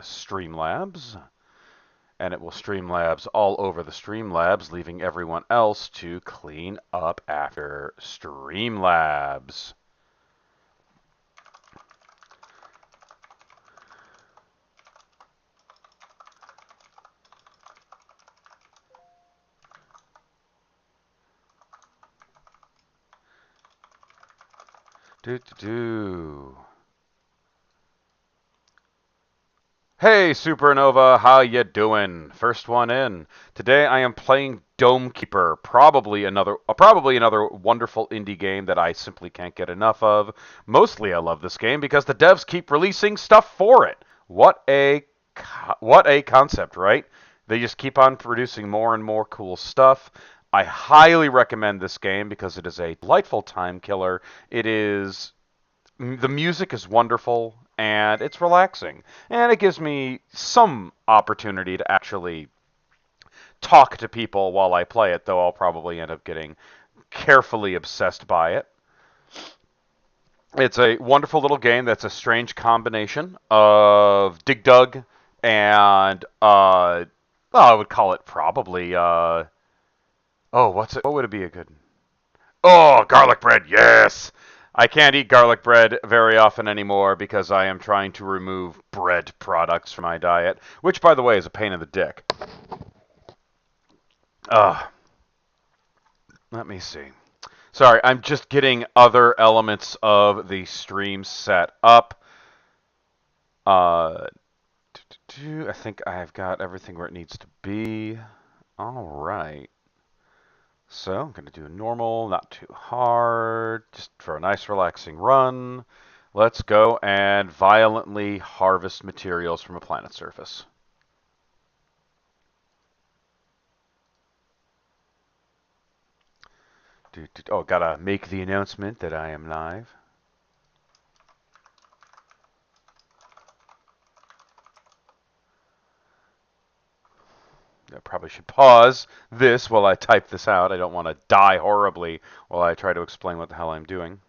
Streamlabs, and it will Streamlabs all over the Streamlabs, leaving everyone else to clean up after Streamlabs. Do do do. Hey Supernova, how you doing? First one in. Today I am playing Dome Keeper, probably another wonderful indie game that I simply can't get enough of. Mostly I love this game because the devs keep releasing stuff for it. What a concept, right? They just keep on producing more and more cool stuff. I highly recommend this game because it is a delightful time killer. The music is wonderful and it's relaxing, and it gives me some opportunity to actually talk to people while I play it, though I'll probably end up getting carefully obsessed by it. It's a wonderful little game that's a strange combination of Dig Dug and well, I would call it probably oh, what would it be a good Oh, garlic bread, yes! I can't eat garlic bread very often anymore because I am trying to remove bread products from my diet, which, by the way, is a pain in the dick. Ugh. Let me see. Sorry, I'm just getting other elements of the stream set up. Uh, I think I've got everything where it needs to be. All right. So I'm going to do normal, not too hard, just for a nice relaxing run. Let's go and violently harvest materials from a planet's surface. Oh, gotta make the announcement that I am live. I probably should pause this while I type this out. I don't want to die horribly while I try to explain what the hell I'm doing.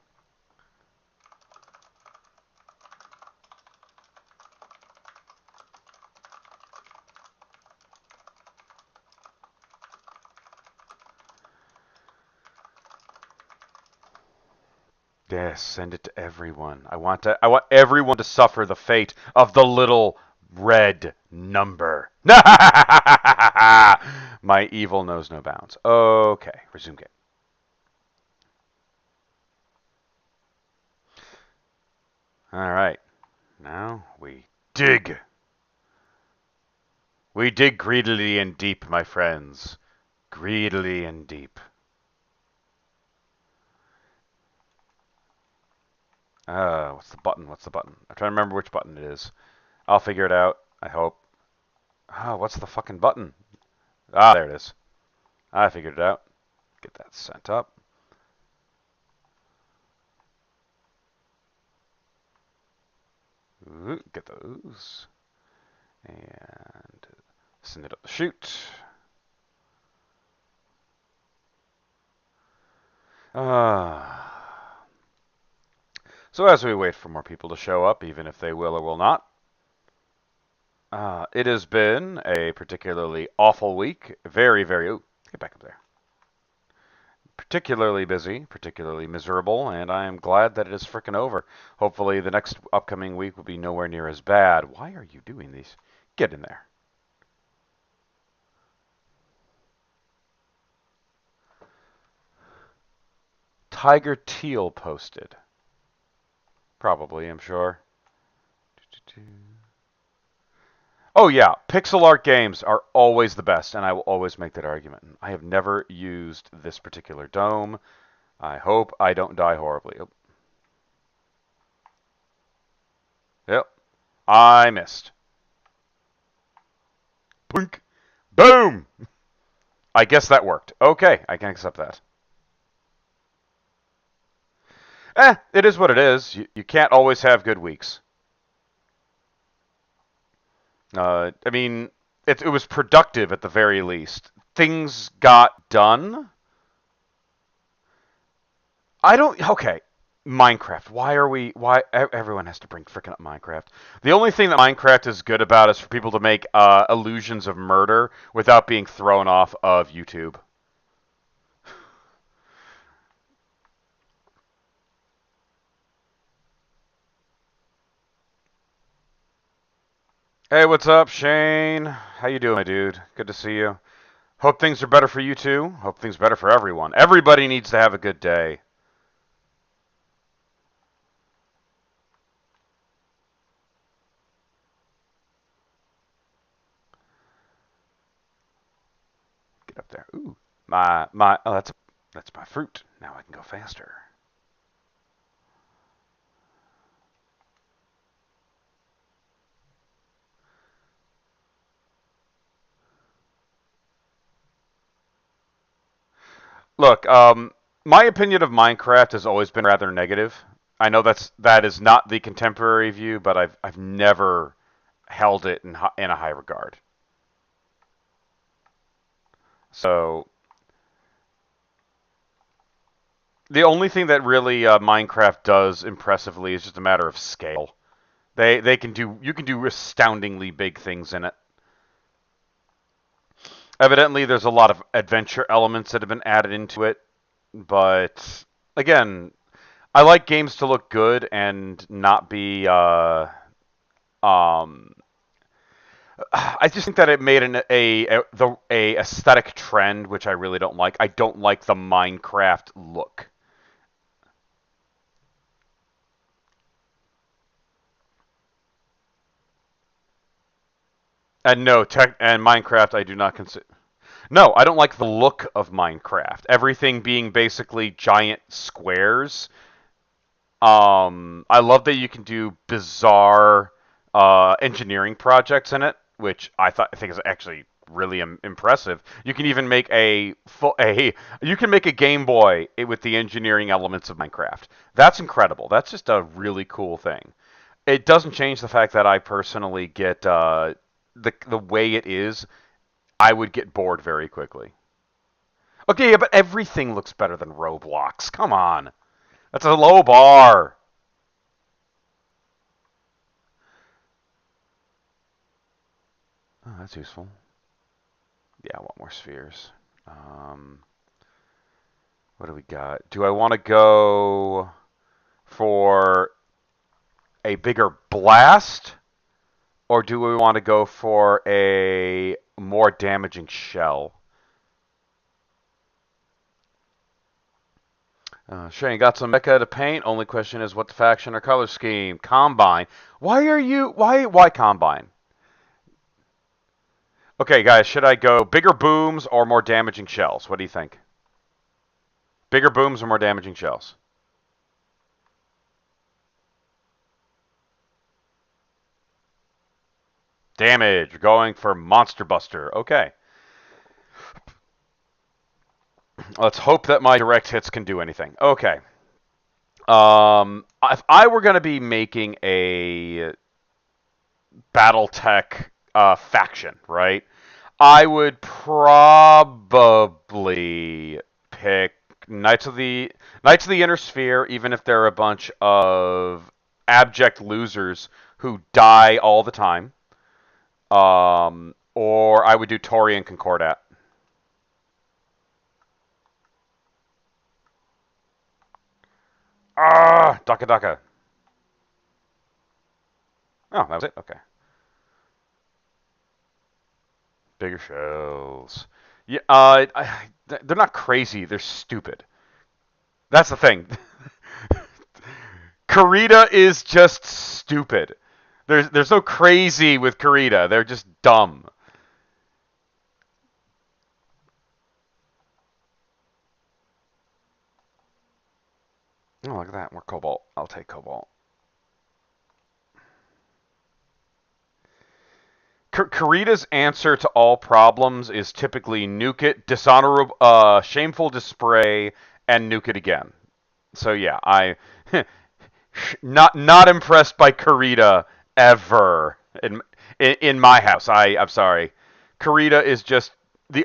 Yes, send it to everyone. I want everyone to suffer the fate of the little red number. My evil knows no bounds. Okay, resume game. All right. Now we dig. We dig greedily and deep, my friends. Greedily and deep. What's the button? What's the button? I'm trying to remember which button it is. I'll figure it out, I hope. What's the fucking button? There it is. I figured it out. Get that sent up. Ooh, get those. And send it up the chute. So as we wait for more people to show up, even if they will or will not, it has been a particularly awful week. Very, very... Ooh, get back up there. Particularly busy, particularly miserable, and I am glad that it is frickin' over. Hopefully the next upcoming week will be nowhere near as bad. Why are you doing these? Get in there. Tiger Teal posted. Probably, I'm sure. Oh yeah, pixel art games are always the best, and I will always make that argument. I have never used this particular dome. I hope I don't die horribly. Oh. Yep, I missed. Punk. Boom! I guess that worked. Okay, I can accept that. It is what it is. You can't always have good weeks. I mean, it was productive at the very least. Things got done. I don't. Okay. Minecraft. Why are we? Why everyone has to bring freaking up Minecraft? The only thing that Minecraft is good about is for people to make illusions of murder without being thrown off of YouTube. Hey, what's up, Shane? How you doing, my dude? Good to see you. Hope things are better for you too. Hope things are better for everyone. Everybody needs to have a good day. Get up there. Ooh, my. Oh, that's my fruit. Now I can go faster. Look, my opinion of Minecraft has always been rather negative. I know that is not the contemporary view, but I've never held it in a high regard. So the only thing that really Minecraft does impressively is just a matter of scale. They can do you can do astoundingly big things in it. Evidently, there's a lot of adventure elements that have been added into it, but again, I like games to look good and not be um I just think that it made a aesthetic trend which I really don't like. I don't like the Minecraft look. And no, tech and Minecraft I do not consider. No, I don't like the look of Minecraft. Everything being basically giant squares. I love that you can do bizarre engineering projects in it, which I think is actually really impressive. You can even make you can make a Game Boy with the engineering elements of Minecraft. That's incredible. That's just a really cool thing. It doesn't change the fact that I personally get the way it is. I would get bored very quickly. Okay, yeah, but everything looks better than Roblox. Come on, that's a low bar. Oh, that's useful. Yeah, I want more spheres. Um, what do we got? Do I want to go for a bigger blast, or do we want to go for a more damaging shell? Shane got some mecha to paint. Only question is what the faction or color scheme? Combine. Why Combine? Okay, guys, should I go bigger booms or more damaging shells? What do you think? Bigger booms or more damaging shells? Damage. Going for Monster Buster. Okay. Let's hope that my direct hits can do anything. Okay. If I were going to be making a BattleTech faction, right? I would probably pick Knights of the Inner Sphere, even if they're a bunch of abject losers who die all the time. Or I would do Tori and Concordat. Ah, Daka Daka. Oh, that was it. Okay. Bigger shells. Yeah, they're not crazy. They're stupid. That's the thing. Karita is just stupid. There's no crazy with Karita. They're just dumb. Oh, look at that. More Cobalt. I'll take Cobalt. Karita's answer to all problems is typically nuke it, dishonorable, shameful display, and nuke it again. So yeah, I not impressed by Karita ever in my house. I'm sorry. Karita is just the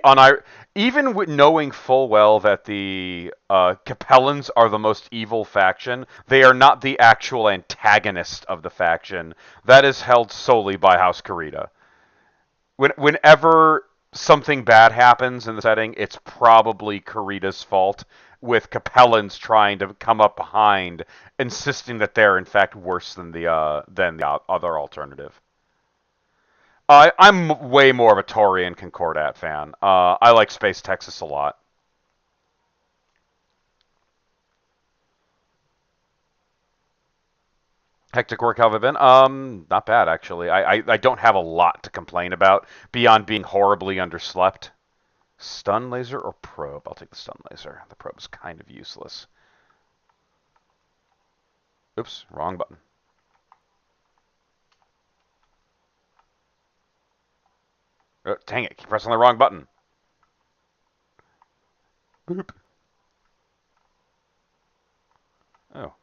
even with knowing full well that the Capellans are the most evil faction, they are not the actual antagonist of the faction. That is held solely by House Karita. Whenever something bad happens in the setting, it's probably Karita's fault, with Capellans trying to come up behind, insisting that they're in fact worse than the other alternative. I'm way more of a Taurian Concordat fan. I like Space Texas a lot. Hectic work, how have I been? Not bad actually. I don't have a lot to complain about beyond being horribly underslept. Stun laser or probe? I'll take the stun laser. The probe is kind of useless. Oops, wrong button. Oh, dang it, keep pressing the wrong button. Boop. Oh.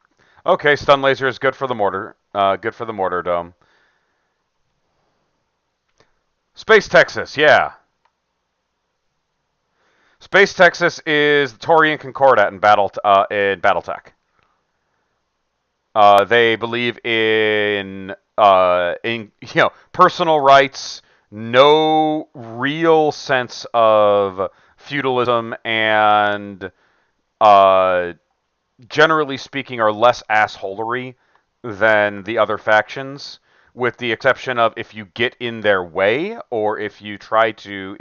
Okay, stun laser is good for the mortar. Good for the mortar dome. Space Texas, yeah. Space Texas is the Taurian Concordat in BattleTech. They believe in personal rights, no real sense of feudalism, and uh, generally speaking, are less assholery than the other factions, with the exception of if you get in their way or if you try to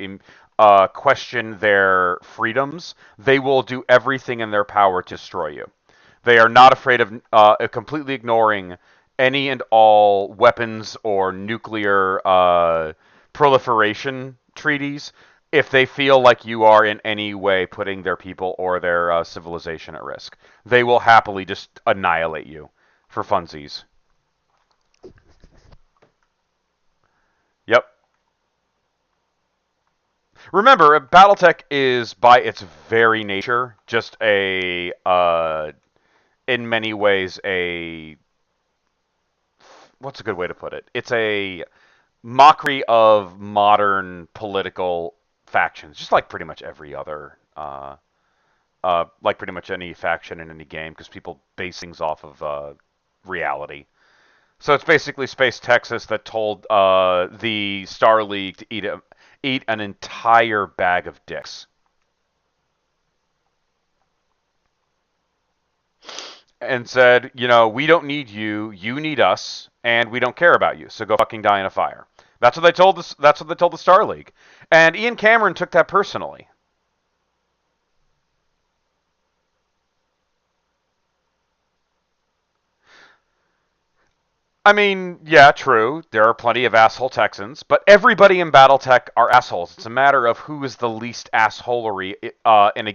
question their freedoms, they will do everything in their power to destroy you. They are not afraid of completely ignoring any and all weapons or nuclear proliferation treaties if they feel like you are in any way putting their people or their civilization at risk. They will happily just annihilate you for funsies. Yep. Remember, BattleTech is by its very nature just in many ways, what's a good way to put it? It's a mockery of modern political factions, just like pretty much every other, like pretty much any faction in any game, because people base things off of reality. So it's basically Space Texas that told the Star League to eat an entire bag of dicks. And said, we don't need you, you need us, and we don't care about you, so go fucking die in a fire. That's what they told us. That's what they told the Star League, and Ian Cameron took that personally. I mean, yeah, true. There are plenty of asshole Texans, but everybody in BattleTech are assholes. It's a matter of who is the least assholery in a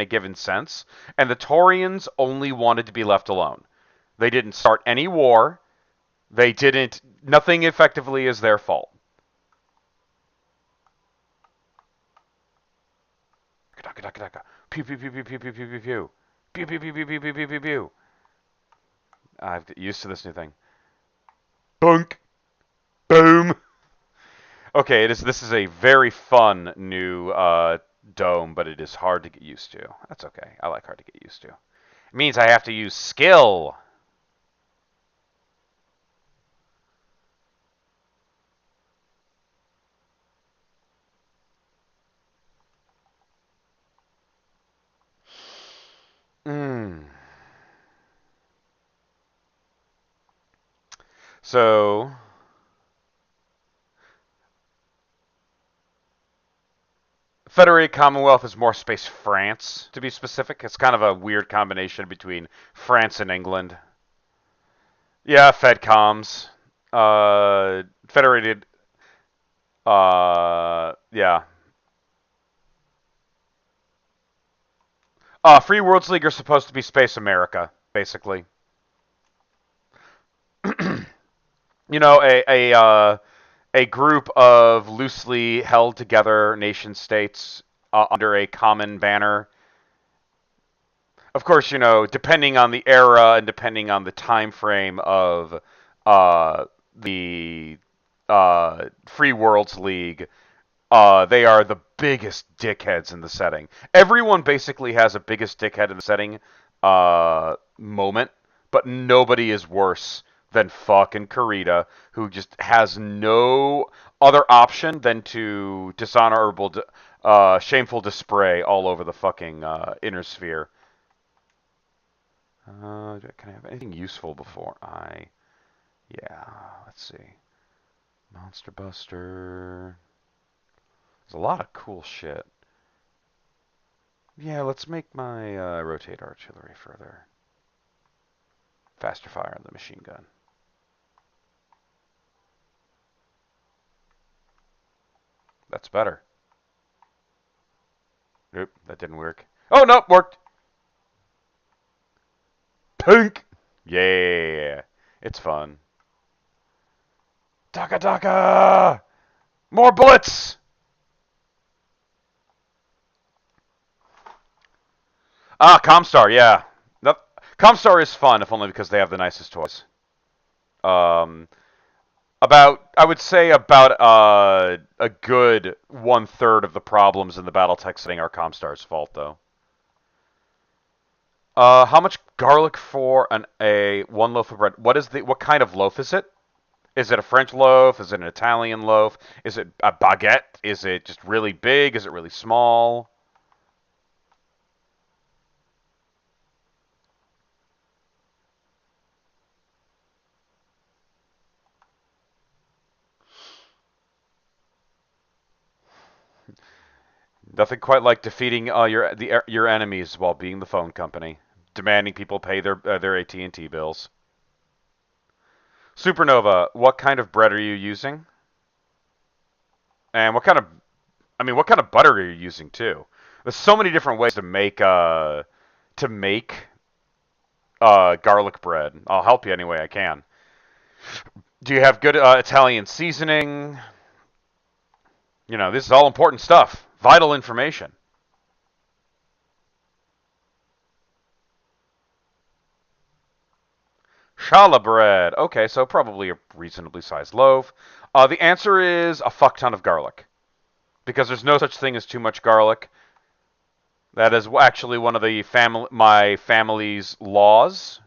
given sense. And the Taurians only wanted to be left alone. They didn't start any war. They didn't. Nothing effectively is their fault. Pew pew pew pew pew pew pew pew pew. Pew pew pew pew pew pew pew pew pew. I've got used to this new thing. Bunk. Boom. Okay, this is a very fun new dome, but it is hard to get used to. That's okay. I like hard to get used to. It means I have to use skill. Mm. So, Federated Commonwealth is more space France, to be specific. It's kind of a weird combination between France and England. Yeah, FedComs. Federated. Yeah. Free Worlds League are supposed to be Space America, basically. A group of loosely held together nation states under a common banner. Of course, depending on the era and depending on the time frame of the Free Worlds League, They are the biggest dickheads in the setting. Everyone basically has a biggest dickhead in the setting moment, but nobody is worse than fucking Kurita, who just has no other option than to dishonorable, shameful display all over the fucking inner sphere. Can I have anything useful before I? Yeah, let's see. Monster Buster. There's a lot of cool shit. Yeah, let's make my rotate artillery further. Faster fire on the machine gun. That's better. Nope, that didn't work. Oh, nope, worked. Pink. Yeah, it's fun. Taka taka! More bullets! Ah, Comstar, yeah. Nope. Comstar is fun, if only because they have the nicest toys. Um, I would say about a good 1/3 of the problems in the BattleTech setting are Comstar's fault, though. How much garlic for a one loaf of bread? What kind of loaf is it? Is it a French loaf? Is it an Italian loaf? Is it a baguette? Is it just really big? Is it really small? Nothing quite like defeating your enemies while being the phone company, demanding people pay their AT&T bills. Supernova, what kind of bread are you using? And what kind of butter are you using too? There's so many different ways to make garlic bread. I'll help you any way I can. Do you have good Italian seasoning? This is all important stuff. Vital information. Challah bread. Okay, so probably a reasonably sized loaf. The answer is a fuck ton of garlic. Because there's no such thing as too much garlic. That is actually one of my family's laws.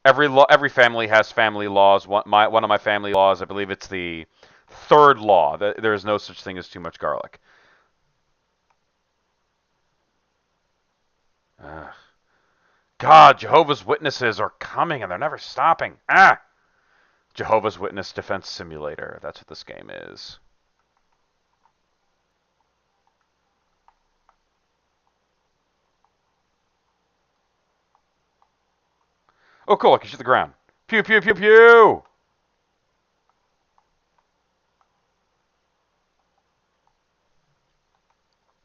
Every family has family laws. One of my family laws, I believe it's the third law, that there is no such thing as too much garlic. Ugh. God, Jehovah's Witnesses are coming and they're never stopping. Ah! Jehovah's Witness Defense Simulator. That's what this game is. Oh, cool. I can shoot the ground. Pew, pew, pew, pew!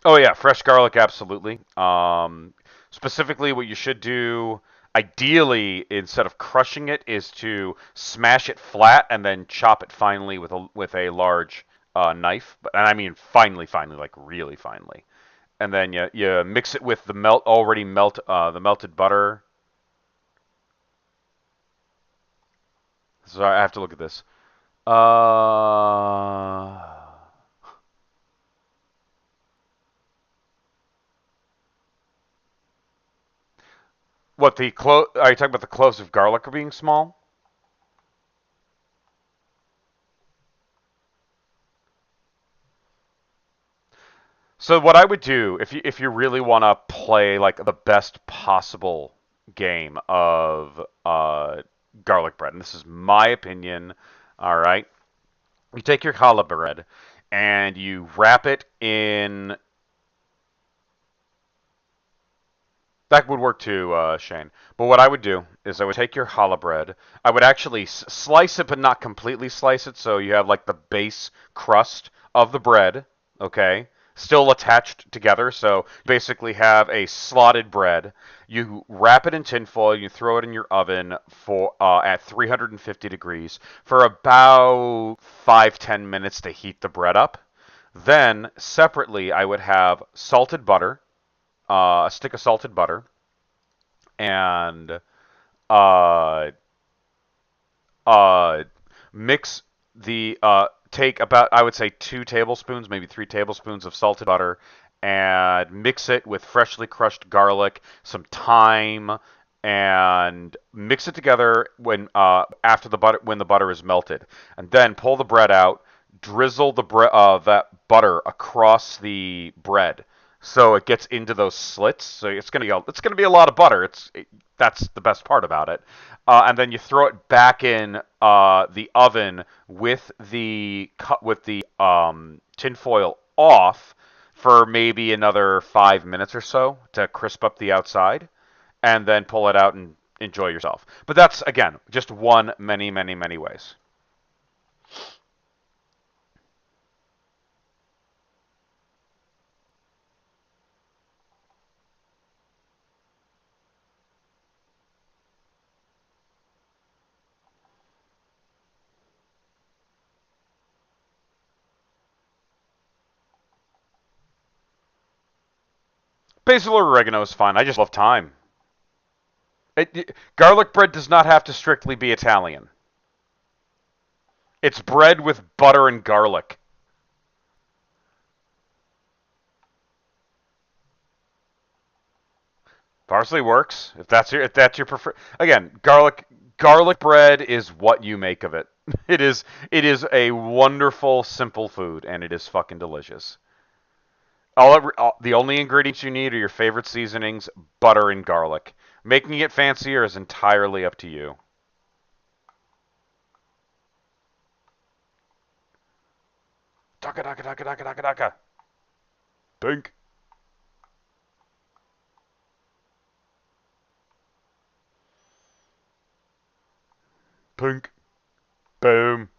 Oh, yeah. Fresh garlic, absolutely. Specifically, what you should do, ideally, instead of crushing it, is to smash it flat and then chop it finely with a large knife. And I mean finely, finely, like really finely. And then you mix it with the melted butter. Sorry, I have to look at this. Uh, what the clo? Are you talking about the cloves of garlic being small? So what I would do if you really want to play like the best possible game of garlic bread, and this is my opinion, all right, you take your challah bread and you wrap it in. That would work too, Shane. But what I would do is I would take your challah bread. I would actually slice it, but not completely slice it, so you have like the base crust of the bread, okay, still attached together. So basically have a slotted bread. You wrap it in tinfoil. You throw it in your oven for at 350 degrees for about 5-10 minutes to heat the bread up. Then separately, I would have salted butter, a stick of salted butter, and uh, uh, mix the take about, I would say, 2 tablespoons, maybe 3 tablespoons of salted butter, and mix it with freshly crushed garlic, some thyme, and mix it together after the butter when the butter is melted, and then pull the bread out, drizzle that butter across the bread so it gets into those slits. So it's gonna be a lot of butter. That's the best part about it. And then you throw it back in the oven with the tinfoil off for maybe another 5 minutes or so to crisp up the outside, and then pull it out and enjoy yourself. But that's again just one many many many ways. Basil or oregano is fine. I just love thyme. Garlic bread does not have to strictly be Italian. It's bread with butter and garlic. Parsley works if that's your prefer. Again, garlic bread is what you make of it. It is a wonderful simple food, and it is fucking delicious. The only ingredients you need are your favorite seasonings, butter and garlic. Making it fancier is entirely up to you. Daka daka daka daka daka daka. Pink. Pink. Boom.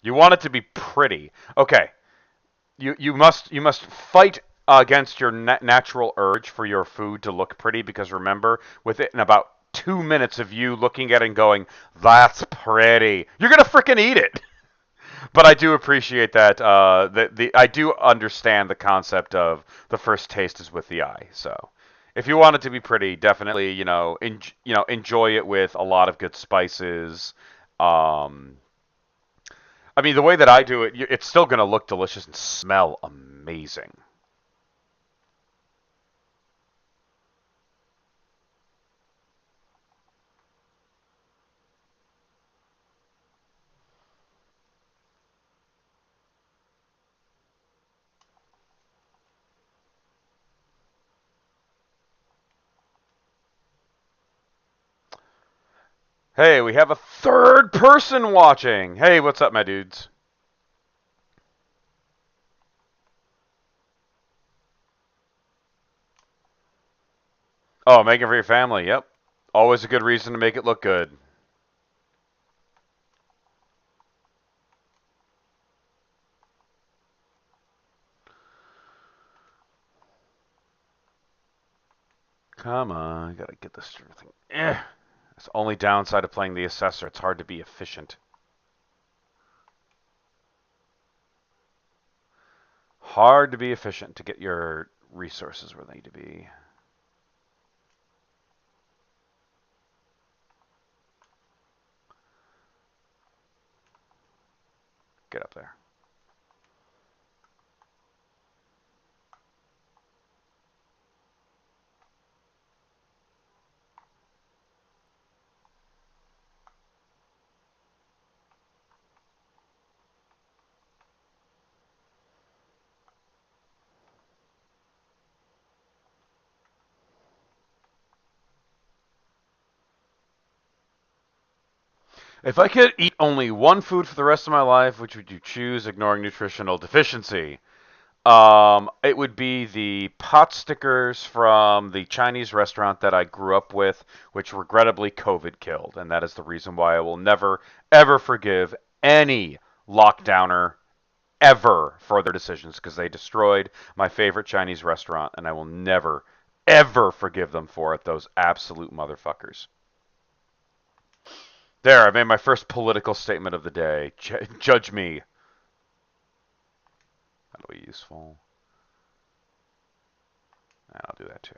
You want it to be pretty. Okay. You must fight against your natural urge for your food to look pretty, because remember, within about 2 minutes of you looking at it and going, "That's pretty," you're gonna freaking eat it. But I do appreciate that. I do understand the concept of the first taste is with the eye. So if you want it to be pretty, definitely enjoy it with a lot of good spices. Um, I mean, the way that I do it, it's still going to look delicious and smell amazing. Hey, we have a third person watching. Hey, what's up, my dudes? Oh, making for your family. Yep. Always a good reason to make it look good. Come on, gotta get this thing. It's the only downside of playing the assessor. It's hard to be efficient. Hard to be efficient to get your resources where they need to be. Get up there. If I could eat only one food for the rest of my life, which would you choose, ignoring nutritional deficiency? It would be the pot stickers from the Chinese restaurant that I grew up with, which regrettably COVID killed, and that is the reason why I will never ever forgive any lockdowner ever for their decisions, because they destroyed my favorite Chinese restaurant, and I will never ever forgive them for it. Those absolute motherfuckers. There, I made my first political statement of the day. Judge me. That'll be useful. And I'll do that too.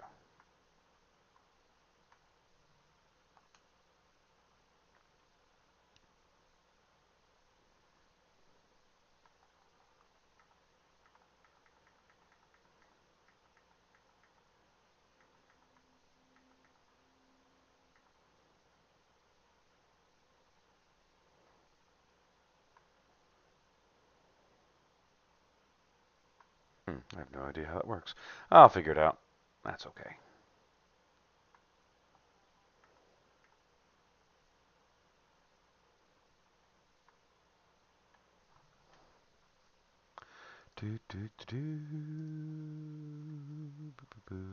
I have no idea how that works. I'll figure it out. That's okay. Do, do, do, do.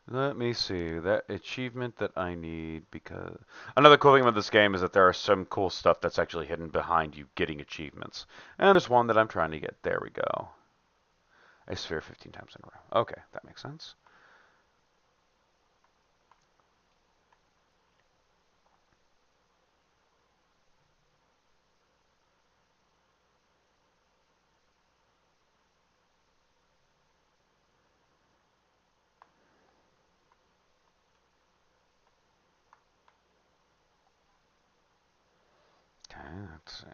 Let me see that achievement that I need because another cool thing about this game is that there are some cool stuff that's actually hidden behind you getting achievements. And there's one that I'm trying to get. There we go. A sphere 15 times in a row. Okay, that makes sense. Okay, let's see.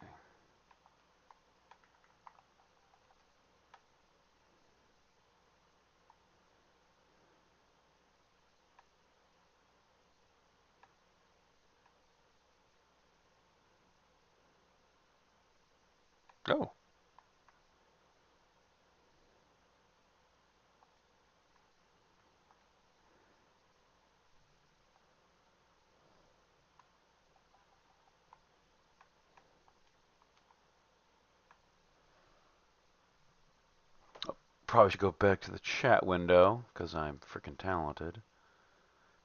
Oh, probably should go back to the chat window because I'm freaking talented.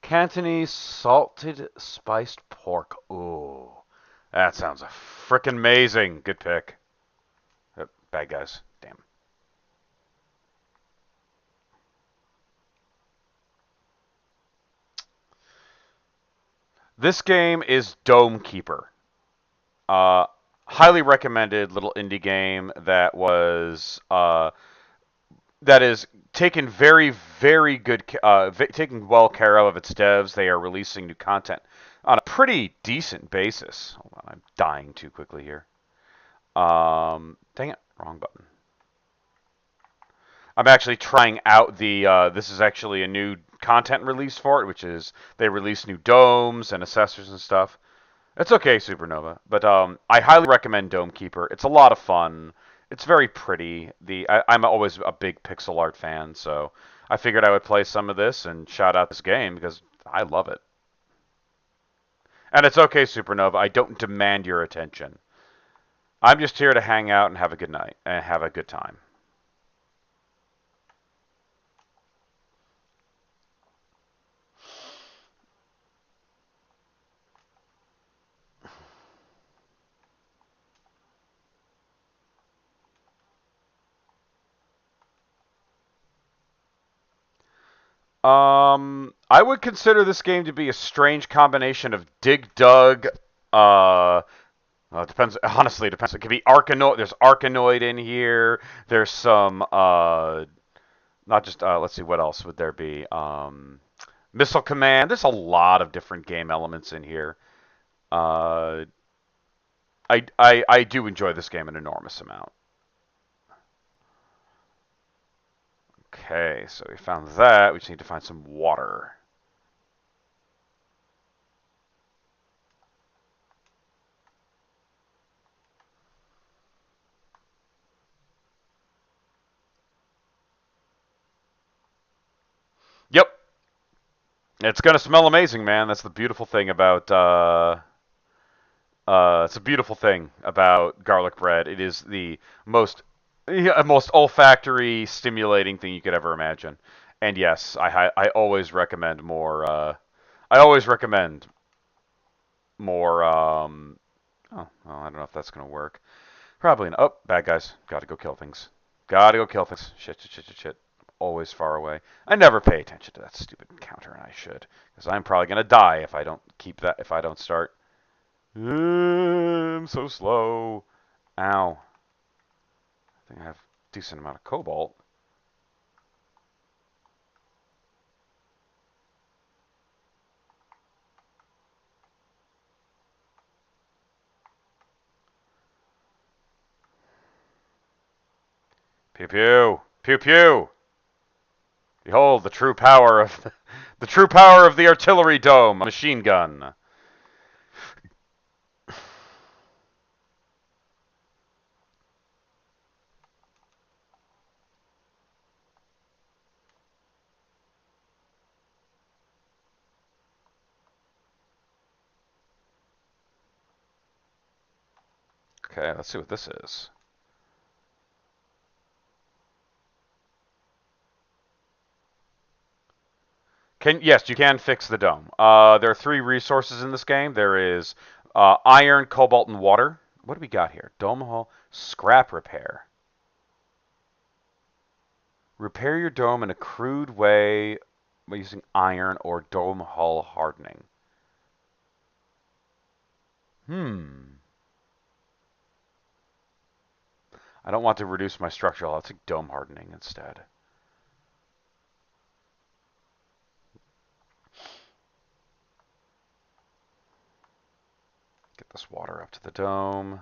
Cantonese salted spiced pork. Ooh, that sounds a freaking amazing. Good pick. Bad guys. Damn. This game is Dome Keeper. Uh, highly recommended little indie game that is taken very good, taken well care of its devs. They are releasing new content on a pretty decent basis. Hold on, I'm dying too quickly here. Dang it, wrong button. I'm actually trying out the. This is actually a new content release for it, which is they release new domes and assessors and stuff. It's okay, Supernova, but I highly recommend Dome Keeper. It's a lot of fun. It's very pretty. I'm always a big pixel art fan, so I figured I would play some of this and shout out this game because I love it. And it's okay, Supernova. I don't demand your attention. I'm just here to hang out and have a good night and have a good time. I would consider this game to be a strange combination of Dig Dug. Well, it depends. Honestly, it depends. It could be Arkanoid. There's Arkanoid in here. There's some. Not just. Let's see. What else would there be? Missile Command. There's a lot of different game elements in here. Uh, I do enjoy this game an enormous amount. Okay, so we found that. We just need to find some water. Yep, it's gonna smell amazing, man. That's the beautiful thing about. It's a beautiful thing about garlic bread. It is the most most olfactory, stimulating thing you could ever imagine. And yes, I always recommend more. I always recommend more. Oh, well, I don't know if that's gonna work. Probably not. Oh, bad guys. Got to go kill things. Got to go kill things. Shit, shit, shit, shit, shit. Always far away. I never pay attention to that stupid counter, and I should, because I'm probably gonna die if I don't keep that. If I don't start. I'm so slow. Ow. I think I have a decent amount of cobalt. Pew pew. Pew pew. Behold the true power of the true power of the artillery dome, a machine gun. Okay, let's see what this is. Yes, you can fix the dome. There are 3 resources in this game. There is iron, cobalt, and water. What do we got here? Dome hull, scrap repair. Repair your dome in a crude way by using iron or dome hull hardening. I don't want to reduce my structure. I'll take dome hardening instead. Get this water up to the dome.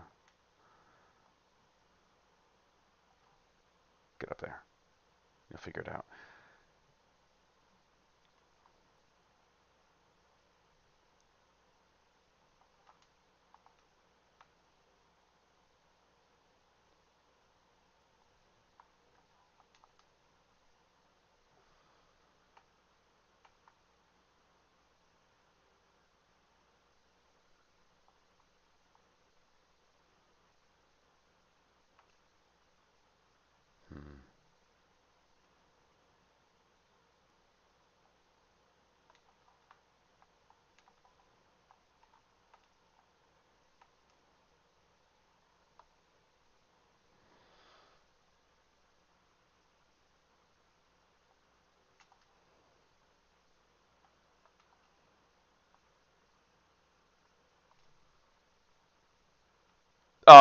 Get up there. You'll figure it out. Hmm.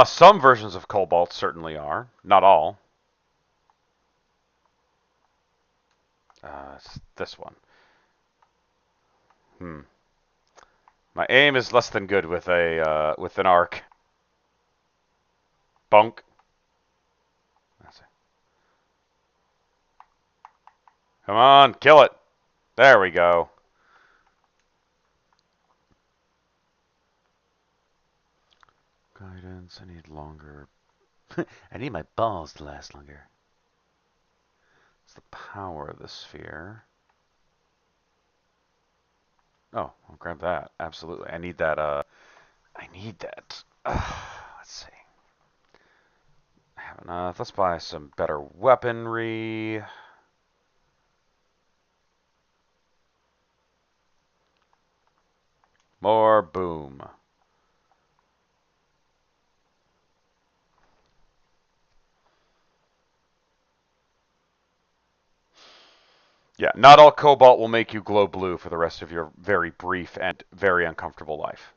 Some versions of cobalt certainly are. Not all. It's this one. Hmm. My aim is less than good with an arc. Bunk. Come on, kill it. There we go. Guidance. I need longer. I need my balls to last longer. It's the power of the sphere. Oh, I'll grab that. Absolutely. I need that. I need that. Let's see. I have enough. Let's buy some better weaponry. More boom. Yeah, not all cobalt will make you glow blue for the rest of your very brief and very uncomfortable life.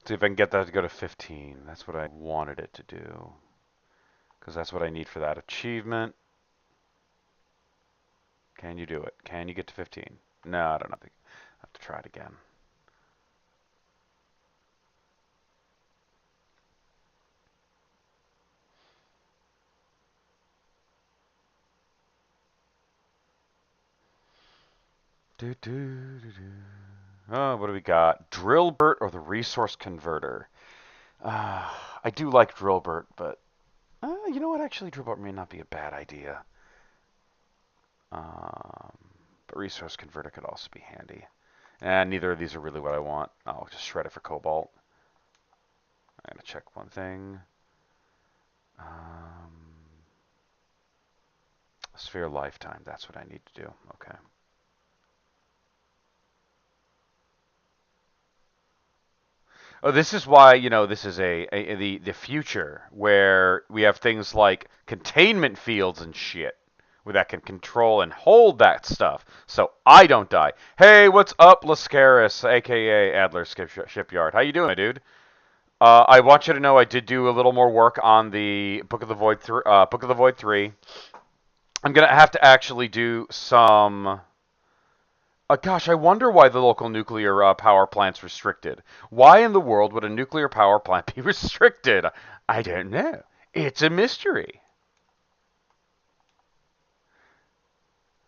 See if I can get that to go to 15. That's what I wanted it to do. Because that's what I need for that achievement. Can you do it? Can you get to 15? No, I don't know. I have to try it again. Oh, what do we got? Drillbert or the resource converter? I do like Drillbert, but you know what? Actually, Drillbert may not be a bad idea. Um, but resource converter could also be handy. And neither of these are really what I want. I'll just shred it for cobalt. I'm going to check one thing. Sphere lifetime. That's what I need to do. Okay. Oh, this is why, this is the future where we have things like containment fields and shit where that can control and hold that stuff so I don't die. Hey, what's up, Lascaris, aka Adler Shipyard? How you doing, my dude? I want you to know I did do a little more work on the Book of the Void 3. I'm gonna have to actually do some. Gosh, I wonder why the local nuclear power plant's restricted. Why in the world would a nuclear power plant be restricted? I don't know. It's a mystery.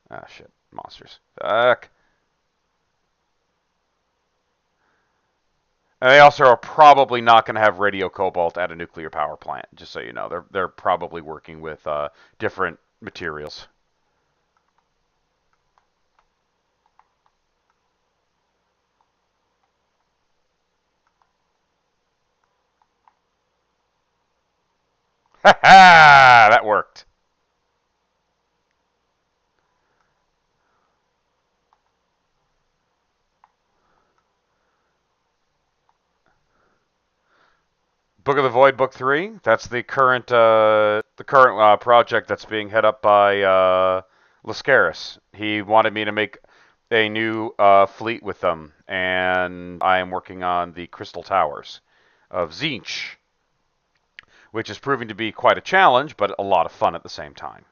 Ah, shit. Monsters. Fuck. And they also are probably not going to have radio cobalt at a nuclear power plant. Just so you know, they're probably working with different materials. Ha ha! That worked. Book of the Void, Book 3. That's the current project that's being head up by Lascaris. He wanted me to make a new fleet with them, and I am working on the Crystal Towers of Zinch, which is proving to be quite a challenge, but a lot of fun at the same time.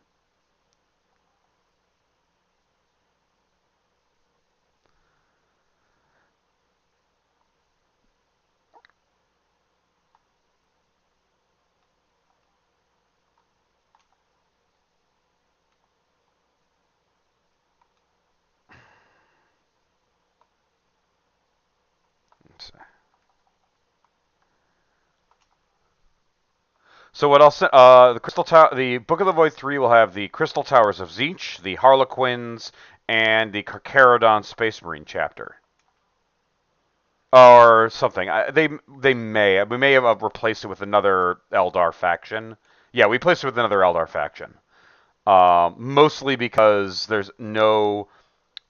So what else? The the Book of the Void 3 will have the Crystal Towers of Zinch, the Harlequins, and the Carcharodon Space Marine chapter, or something. We may have replaced it with another Eldar faction. Yeah, we replaced it with another Eldar faction. Mostly because there's no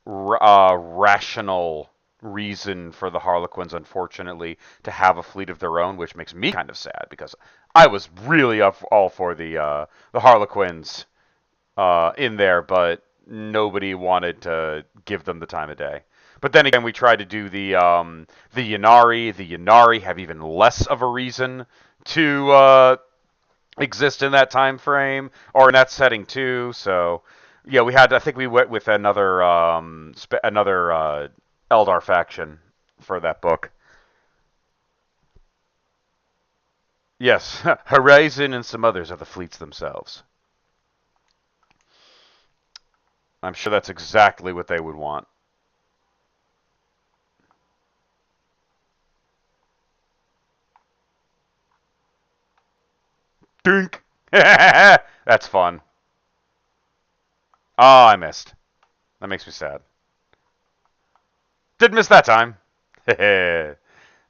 rational reason for the Harlequins, unfortunately, to have a fleet of their own, which makes me kind of sad because I was really all for the Harlequins in there, but nobody wanted to give them the time of day. But then again, we tried to do the Yanari. The Yanari have even less of a reason to exist in that time frame or in that setting too. So yeah, we had. I think we went with another Eldar faction for that book. Yes, Horizon and some others are the fleets themselves. I'm sure that's exactly what they would want. Dink. That's fun. Oh, I missed. That makes me sad. Did miss that time.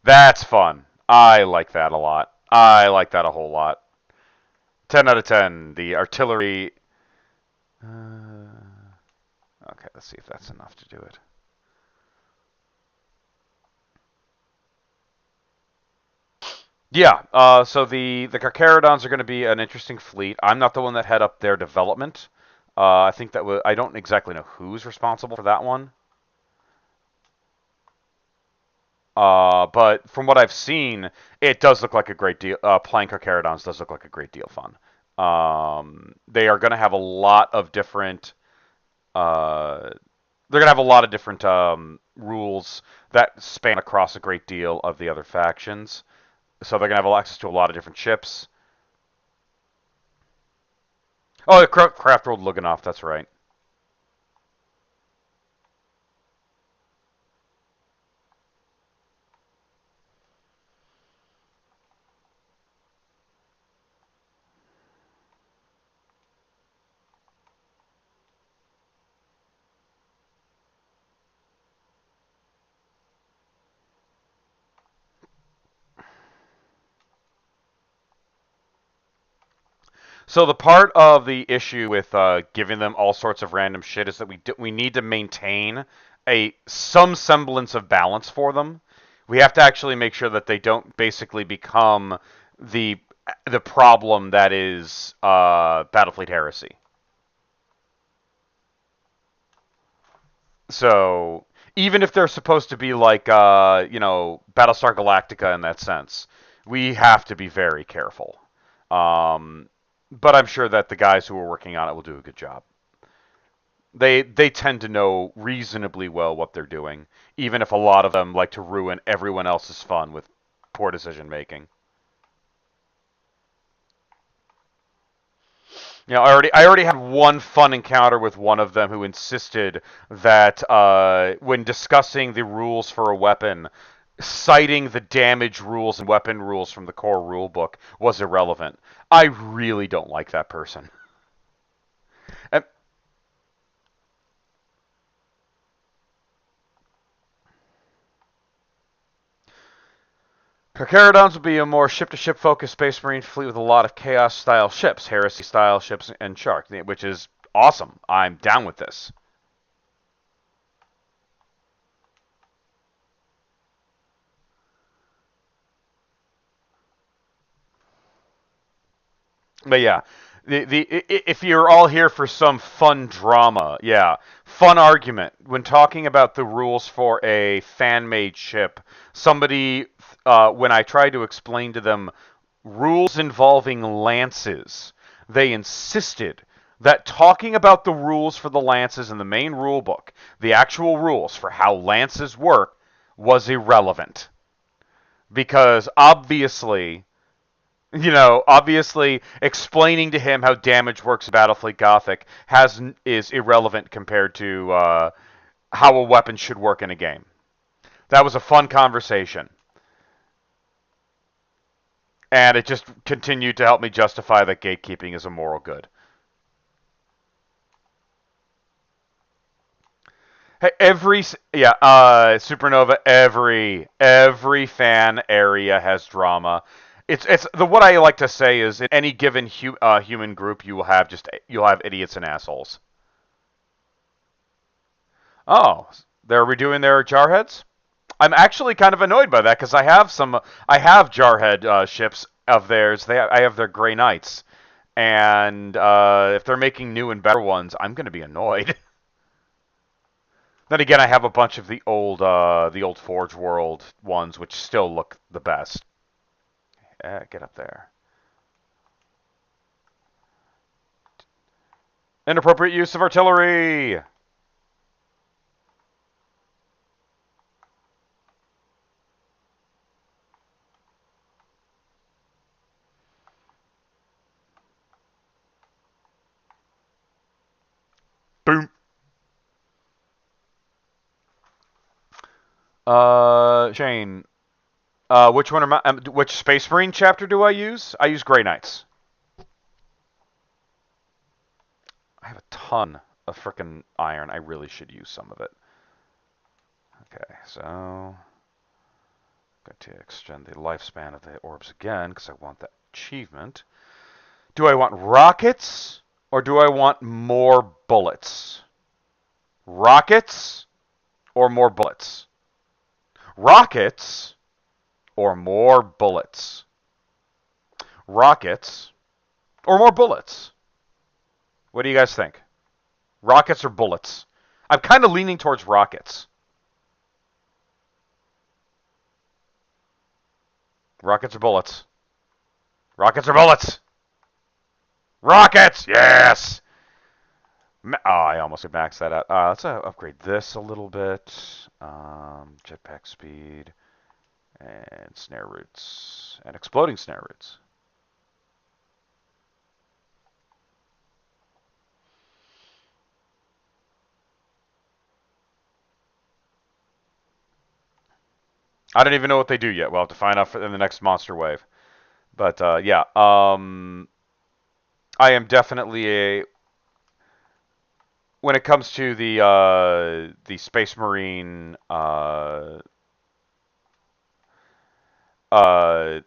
That's fun. I like that a lot. I like that a whole lot. 10 out of 10. The artillery. Okay, let's see if that's enough to do it. Yeah, so the Carcharodons are going to be an interesting fleet. I'm not the one that head up their development. I think I don't exactly know who's responsible for that one. But from what I've seen, it does look like a great deal. Playing Carcharodons does look like a great deal of fun. They are going to have a lot of different. Uh, they're going to have a lot of different rules that span across a great deal of the other factions. So they're going to have access to a lot of different ships. Oh, the Craft World Luganov, that's right. So the part of the issue with giving them all sorts of random shit is that we need to maintain some semblance of balance for them. We have to actually make sure that they don't basically become the the problem that is Battlefleet Heresy. So even if they're supposed to be like Battlestar Galactica in that sense, we have to be very careful. Um, but I'm sure that the guys who are working on it will do a good job. They tend to know reasonably well what they're doing, even if a lot of them like to ruin everyone else's fun with poor decision making. I already had one fun encounter with one of them who insisted that when discussing the rules for a weapon, citing the damage rules and weapon rules from the core rulebook was irrelevant. I really don't like that person. And Carcharodons would be a more ship-to-ship focused Space Marine fleet with a lot of Chaos-style ships, Heresy-style ships, and Shark, which is awesome. I'm down with this. But yeah, if you're all here for some fun drama, yeah, fun argument when talking about the rules for a fan-made ship, somebody when I tried to explain to them rules involving lances, they insisted that talking about the rules for the lances in the main rule book, the actual rules for how lances work, was irrelevant because obviously explaining to him how damage works in Battlefleet Gothic is irrelevant compared to how a weapon should work in a game. That was a fun conversation, and it just continued to help me justify that gatekeeping is a moral good. Hey, Supernova. Every fan area has drama. It's the what I like to say is in any given human group you'll have idiots and assholes. Oh, they're redoing their Jarheads? I'm actually kind of annoyed by that because I have Jarhead ships of theirs. I have their Grey Knights, and if they're making new and better ones, I'm going to be annoyed. Then again, I have a bunch of the old Forge World ones, which still look the best. Get up there. Inappropriate use of artillery. Boom. Shane. Which Space Marine chapter do I use? I use Grey Knights. I have a ton of frickin' iron. I really should use some of it. Okay, so I'm going to extend the lifespan of the orbs again because I want that achievement. Do I want rockets or do I want more bullets? Rockets or more bullets? Rockets or more bullets? Rockets or more bullets? What do you guys think? Rockets or bullets? I'm kind of leaning towards rockets. Rockets or bullets? Rockets or bullets? Rockets! Yes! Oh, I almost maxed that out. Let's upgrade this a little bit. Jetpack speed and snare roots and exploding snare roots. I don't even know what they do yet. We'll have to find out in the next monster wave. But yeah, I am definitely a when it comes to the Space Marine the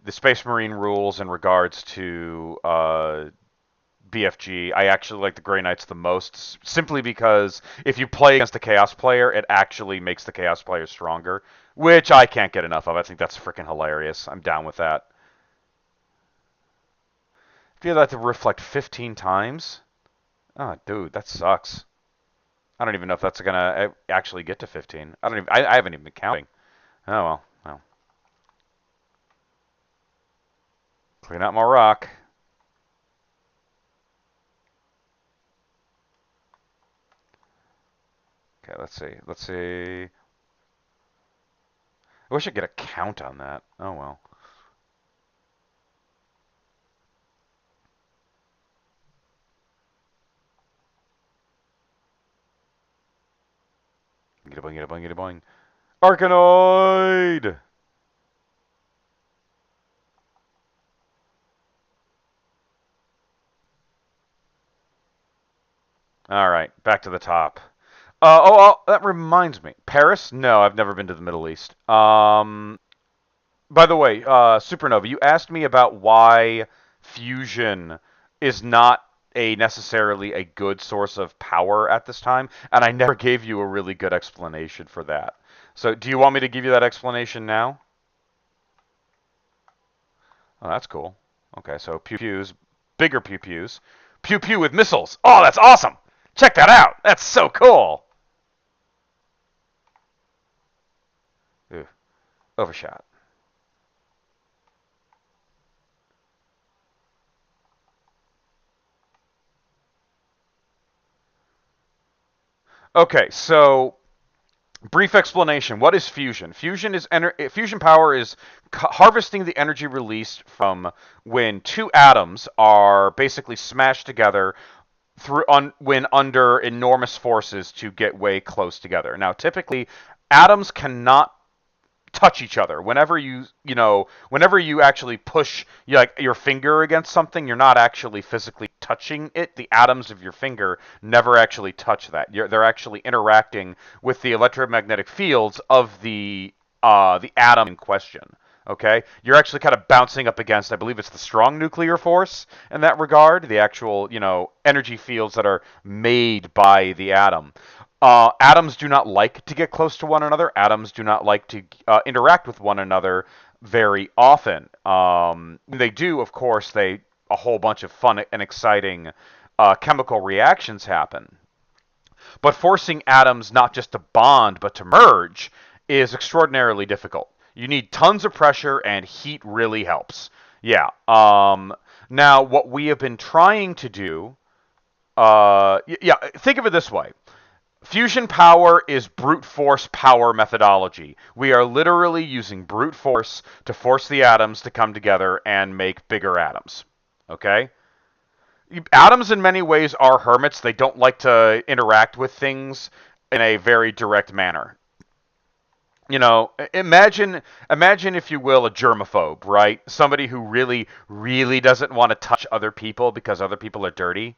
Space Marine rules in regards to BFG, I actually like the Grey Knights the most, simply because if you play against a Chaos player, it actually makes the Chaos player stronger, which I can't get enough of. I think that's freaking hilarious. I'm down with that. If you have that to reflect 15 times, oh, dude, that sucks. I don't even know if that's gonna actually get to 15. I haven't even been counting. Oh well. Well. Clean out more rock. Okay, let's see. Let's see. I wish I could get a count on that. Oh well. Get a boing, get a boing, get a boing. Arkanoid! All right, back to the top. That reminds me. Paris? No, I've never been to the Middle East. By the way, Supernova, you asked me about why fusion is not a necessarily a good source of power at this time, and I never gave you a really good explanation for that. So, do you want me to give you that explanation now? Oh, that's cool. Okay, so pew pews, bigger pew pews, pew pew with missiles. Oh, that's awesome! Check that out. That's so cool. Ooh, overshot. Okay, so brief explanation. What is fusion? Fusion power is harvesting the energy released from when two atoms are basically smashed together when under enormous forces to get way close together. Now, typically, atoms cannot touch each other. Whenever you actually push like your finger against something, you're not actually physically touching it. The atoms of your finger never actually touch that. They're actually interacting with the electromagnetic fields of the atom in question. Okay, you're actually kind of bouncing up against, I believe it's the strong nuclear force in that regard, the actual, energy fields that are made by the atom. Atoms do not like to get close to one another. Atoms do not like to interact with one another very often. They do, of course, a whole bunch of fun and exciting chemical reactions happen. But forcing atoms not just to bond, but to merge is extraordinarily difficult. You need tons of pressure, and heat really helps. Yeah. Now, what we have been trying to do, yeah, think of it this way. Fusion power is brute force power methodology. We are literally using brute force to force the atoms to come together and make bigger atoms. Okay? Atoms in many ways are hermits. They don't like to interact with things in a very direct manner. Imagine if you will a germaphobe, right? Somebody who really really doesn't want to touch other people because other people are dirty.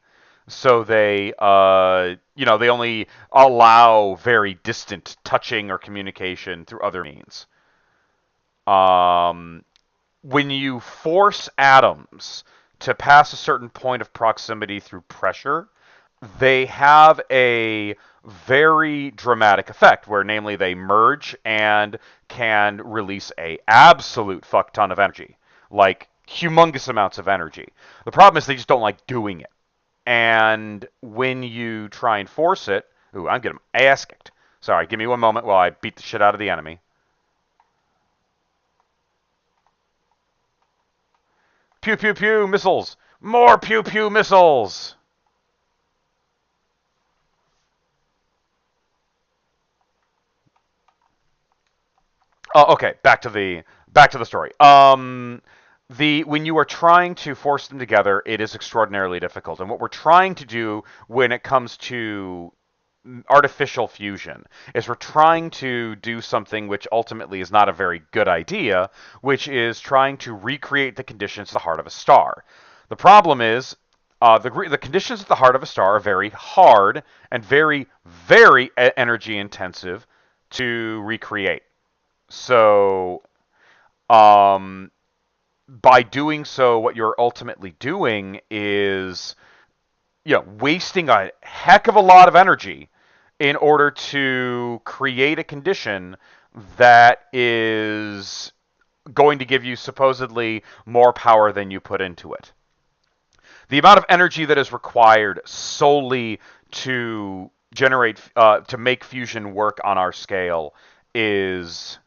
So they only allow very distant touching or communication through other means. Um, when you force atoms to pass a certain point of proximity through pressure, they have a very dramatic effect where namely they merge and can release a absolute fuck ton of energy, like humongous amounts of energy. The problem is they just don't like doing it. And when you try and force it, ooh, I'm getting my ass kicked. Sorry, give me one moment while I beat the shit out of the enemy. Pew pew pew missiles. More pew pew missiles. Oh, okay. Back to the story. The when you are trying to force them together, it is extraordinarily difficult. And what we're trying to do when it comes to artificial fusion is we're trying to do something which ultimately is not a very good idea, which is trying to recreate the conditions at the heart of a star. The problem is the conditions at the heart of a star are very hard and very, very energy intensive to recreate. So, um, by doing so, what you're ultimately doing is, wasting a heck of a lot of energy in order to create a condition that is going to give you supposedly more power than you put into it. The amount of energy that is required solely to to make fusion work on our scale is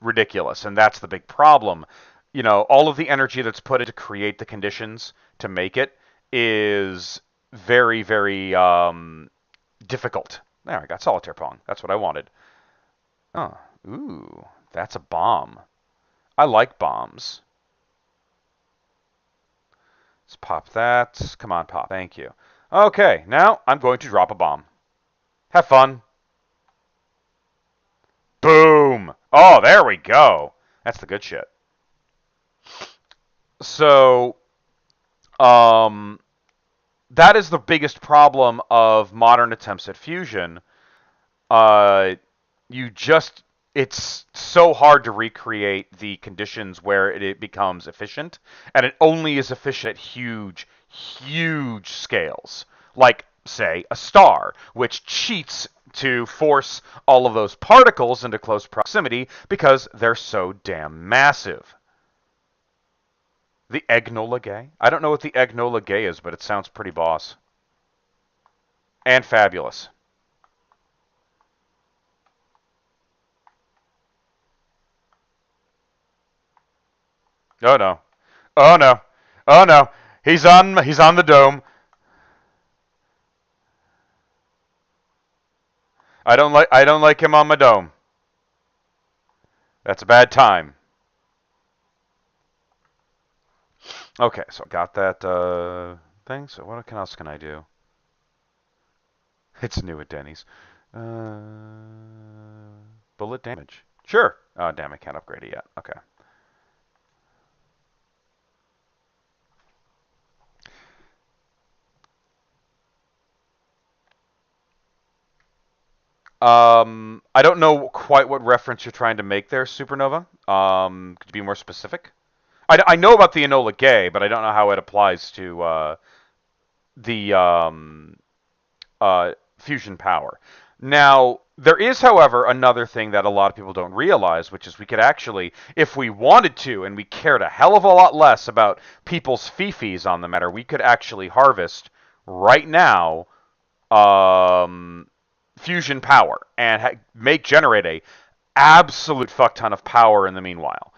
ridiculous, and that's the big problem. All of the energy that's put in to create the conditions to make it is very, very difficult. There, I got solitaire pong. That's what I wanted. Oh, ooh, that's a bomb. I like bombs. Let's pop that. Come on, pop. Thank you. Okay, now I'm going to drop a bomb. Have fun. Boom. Oh, there we go. That's the good shit. So, um, that is the biggest problem of modern attempts at fusion. Uh, you just it's so hard to recreate the conditions where it becomes efficient, and it only is efficient at huge scales, like say a star, which cheats to force all of those particles into close proximity because they're so damn massive. The Enola Gay? I don't know what the Enola Gay is, but it sounds pretty boss and fabulous. Oh no. Oh no. Oh no. He's on the dome. I don't like him on my dome. That's a bad time. Okay, so I got that thing. So what else can I do? It's new at Denny's. Uh, bullet damage. Sure. Oh damn, I can't upgrade it yet. Okay. I don't know quite what reference you're trying to make there, Supernova. Could you be more specific? I know about the Enola Gay, but I don't know how it applies to the fusion power. Now, there is, however, another thing that a lot of people don't realize, which is we could actually, if we wanted to, and we cared a hell of a lot less about people's fifis on the matter, we could actually harvest right now um, fusion power and generate a absolute fuck ton of power in the meanwhile.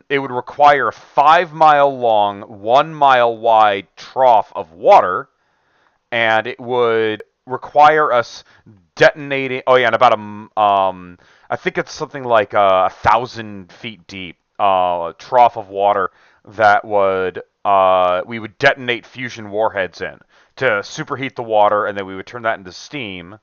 It would require a 5 mile long, 1 mile wide trough of water, and it would require us detonating. Oh yeah, and about I think it's something like 1,000 feet deep, trough of water that would we would detonate fusion warheads in to superheat the water, and then we would turn that into steam.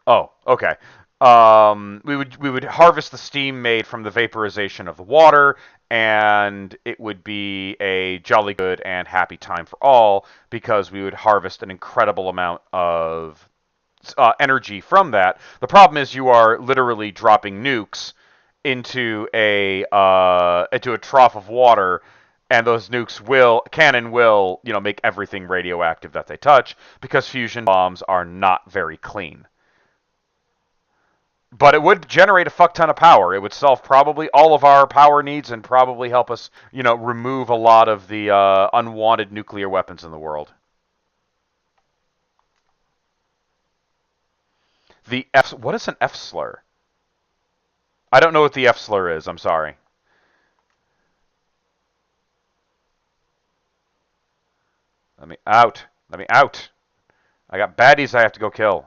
Oh, okay. We would harvest the steam made from the vaporization of the water, and it would be a jolly good and happy time for all because we would harvest an incredible amount of energy from that. The problem is you are literally dropping nukes into a trough of water, and those nukes will make everything radioactive that they touch because fusion bombs are not very clean. But it would generate a fuck ton of power. It would solve probably all of our power needs and probably help us, remove a lot of the unwanted nuclear weapons in the world. What is an F slur? I don't know what the F slur is. I'm sorry. Let me out. Let me out. I got baddies I have to go kill.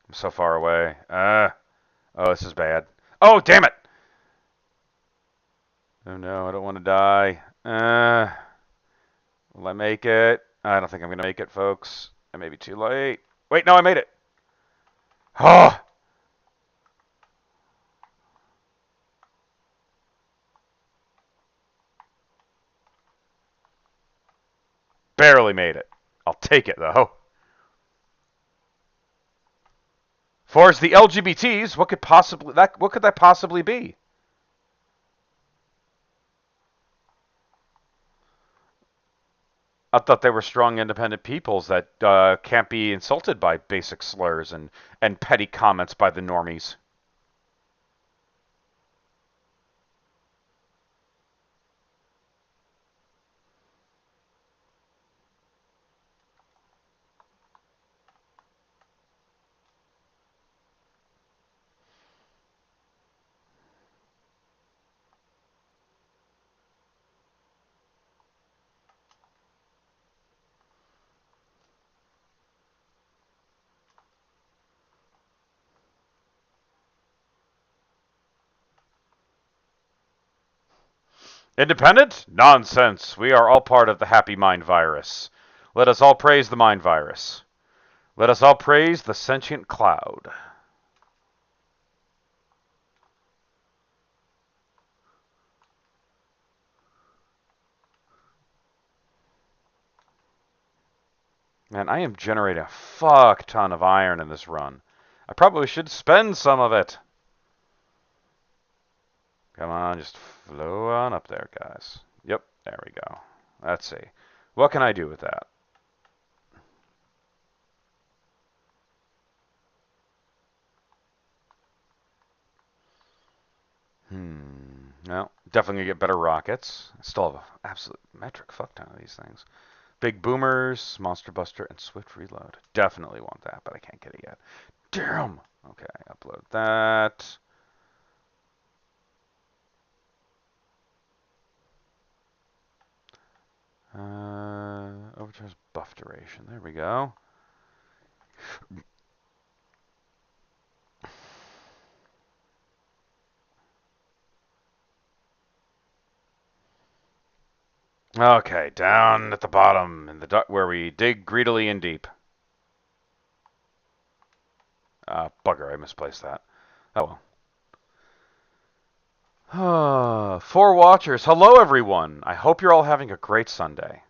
I'm so far away. Oh, this is bad. Oh, damn it. Oh no, I don't want to die. Will I make it? I don't think I'm gonna make it, folks. I may be too late. Wait, no, I made it. Oh, barely made it. I'll take it though. For as the LGBTs, what could that possibly be? I thought they were strong, independent peoples that can't be insulted by basic slurs and petty comments by the normies. Independent? Nonsense. We are all part of the happy mind virus. Let us all praise the mind virus. Let us all praise the sentient cloud. Man, I am generating a fuck ton of iron in this run. I probably should spend some of it. Come on, just flow on up there, guys. Yep, there we go. Let's see. What can I do with that? No, definitely gonna get better rockets. I still have an absolute metric fuck ton of these things. Big boomers, monster buster, and swift reload. Definitely want that, but I can't get it yet. Damn. Okay, upload that. Overcharge buff duration. There we go. Okay, down at the bottom in the where we dig greedily and deep. Bugger, I misplaced that. Oh well. 4 watchers. Hello, everyone. I hope you're all having a great Sunday.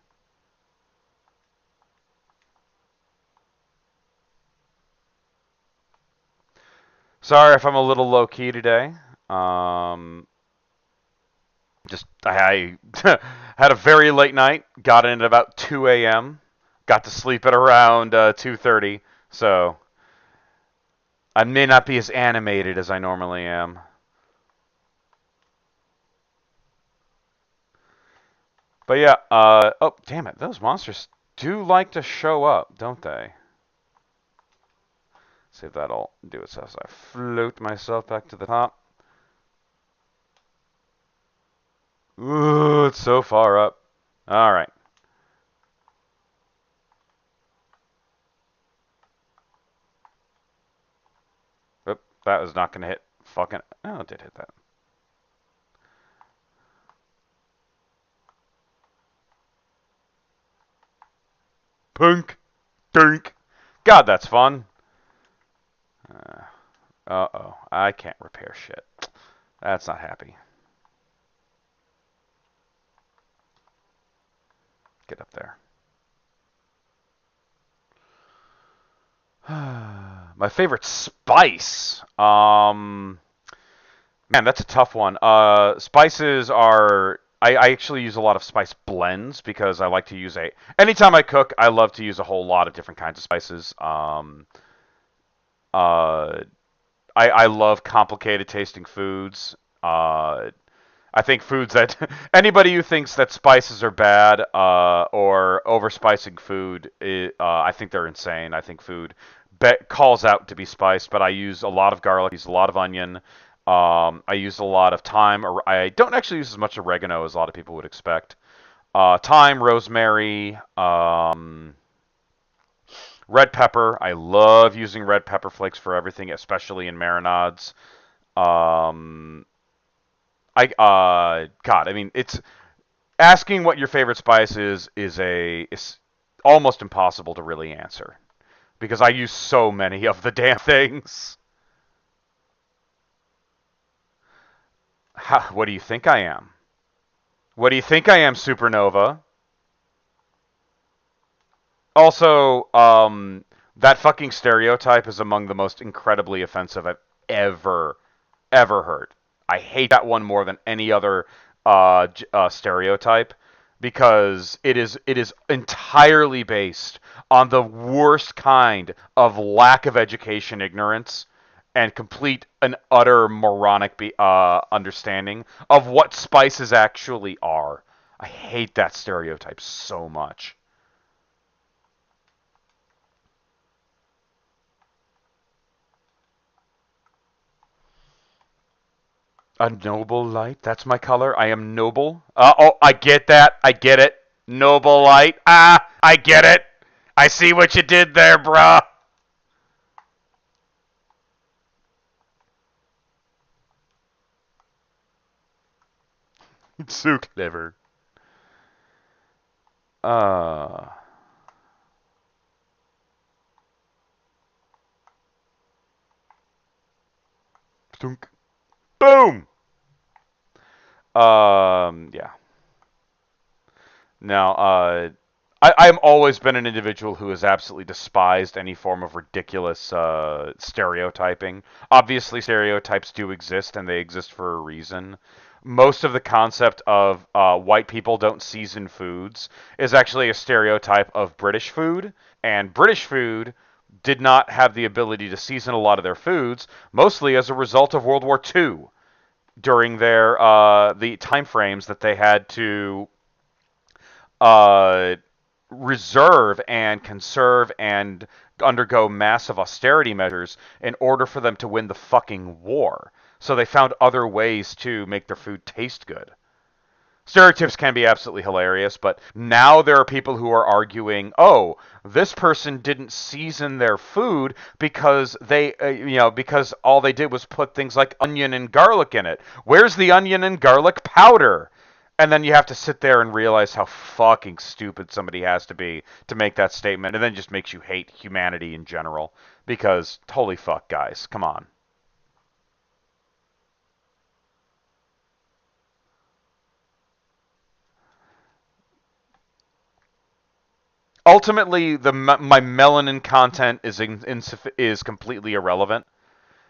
Sorry if I'm a little low key today. Just I had a very late night. Got in at about 2 a.m. Got to sleep at around 2:30. So I may not be as animated as I normally am. But yeah, oh, damn it. Those monsters do like to show up, don't they? See if that'll do it as I float myself back to the top. Ooh, it's so far up. All right. Oop, that was not going to hit fucking... Oh, it did hit that. Punk. Dunk. God, that's fun. Uh-oh. I can't repair shit. That's not happy. Get up there. My favorite spice. Man, that's a tough one. Spices are. I actually use a lot of spice blends because I like to use a. Anytime I cook, I love to use a whole lot of different kinds of spices. Uh, I love complicated tasting foods. I think foods that anybody who thinks that spices are bad or overspicing food, I think they're insane. I think food calls out to be spiced, but I use a lot of garlic, I use a lot of onion, I use a lot of thyme. I don't actually use as much oregano as a lot of people would expect. Thyme, rosemary, red pepper. I love using red pepper flakes for everything, especially in marinades. Um, God, I mean, it's asking what your favorite spice is almost impossible to really answer because I use so many of the damn things. What do you think I am? What do you think I am, Supernova? Also, that fucking stereotype is among the most incredibly offensive I've ever heard. I hate that one more than any other stereotype because it is entirely based on the worst kind of lack of education, ignorance, and complete and utter moronic understanding of what spices actually are. I hate that stereotype so much. A noble light. That's my color. I am noble. Oh, I get that. I get it. Noble light. Ah, I get it. I see what you did there, bruh. It's so clever. Uh, Thunk. Boom. Yeah. Now, I am always been an individual who has absolutely despised any form of ridiculous stereotyping. Obviously, stereotypes do exist, and they exist for a reason. Most of the concept of white people don't season foods is actually a stereotype of British food, and British food did not have the ability to season a lot of their foods, mostly as a result of World War II during their the time frames that they had to uh, reserve and conserve and undergo massive austerity measures in order for them to win the fucking war. So they found other ways to make their food taste good. Stereotypes can be absolutely hilarious, but now there are people who are arguing, "Oh, this person didn't season their food because because all they did was put things like onion and garlic in it. Where's the onion and garlic powder?" And then you have to sit there and realize how fucking stupid somebody has to be to make that statement, and then it just makes you hate humanity in general. Because holy fuck, guys, come on. Ultimately, my melanin content is completely irrelevant.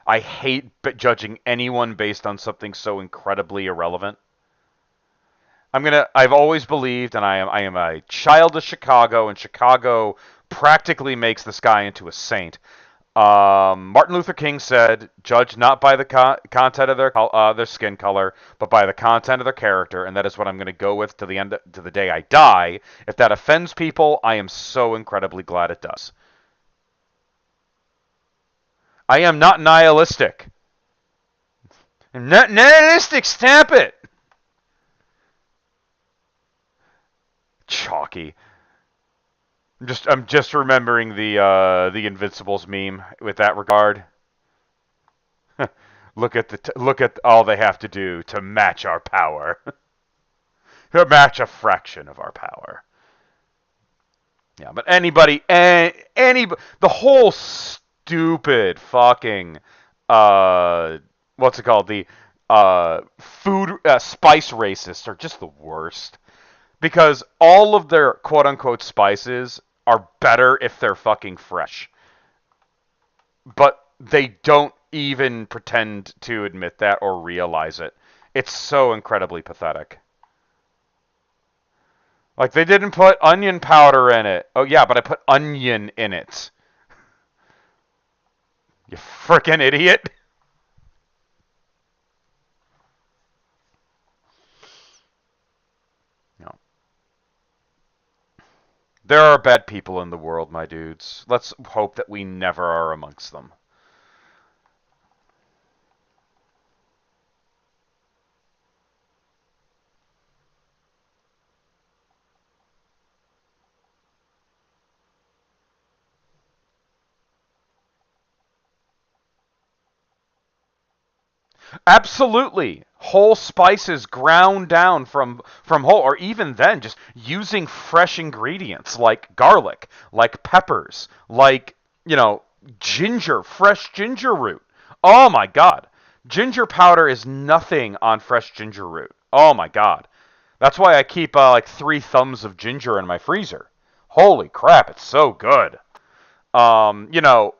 I hate judging anyone based on something so incredibly irrelevant. I've always believed, and I am a child of Chicago, and Chicago practically makes this guy into a saint. Martin Luther King said, "Judge not by the content of their skin color, but by the content of their character," and that is what I'm going to go with to the day I die. If that offends people, I am so incredibly glad it does. I am not nihilistic. I'm not nihilistic. Stamp it. Chalky. I'm just remembering the Invincibles meme with that regard. Look at all they have to do to match our power. To match a fraction of our power. Yeah, but the whole stupid fucking what's it called? The food spice racists are just the worst because all of their quote unquote spices are better if they're fucking fresh. But they don't even pretend to admit that or realize it. It's so incredibly pathetic. Like they didn't put onion powder in it. Oh yeah, but I put onion in it. You frickin' idiot. No. There are bad people in the world, my dudes. Let's hope that we never are amongst them. Absolutely. Whole spices ground down from whole, or even then just using fresh ingredients like garlic, like peppers, like, ginger, fresh ginger root. Oh my god. Ginger powder is nothing on fresh ginger root. Oh my god. That's why I keep like 3 thumbs of ginger in my freezer. Holy crap, it's so good. Um, you know,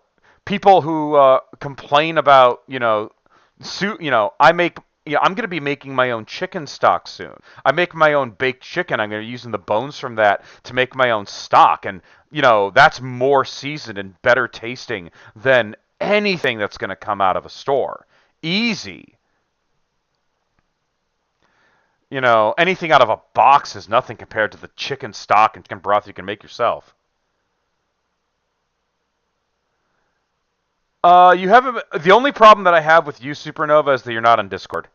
People who complain about, I make, I'm going to be making my own chicken stock soon. I make my own baked chicken. I'm going to be using the bones from that to make my own stock, and that's more seasoned and better tasting than anything that's going to come out of a store. Easy. Anything out of a box is nothing compared to the chicken stock and chicken broth you can make yourself. You haven't. The only problem that I have with you, Supernova, is that you're not on Discord.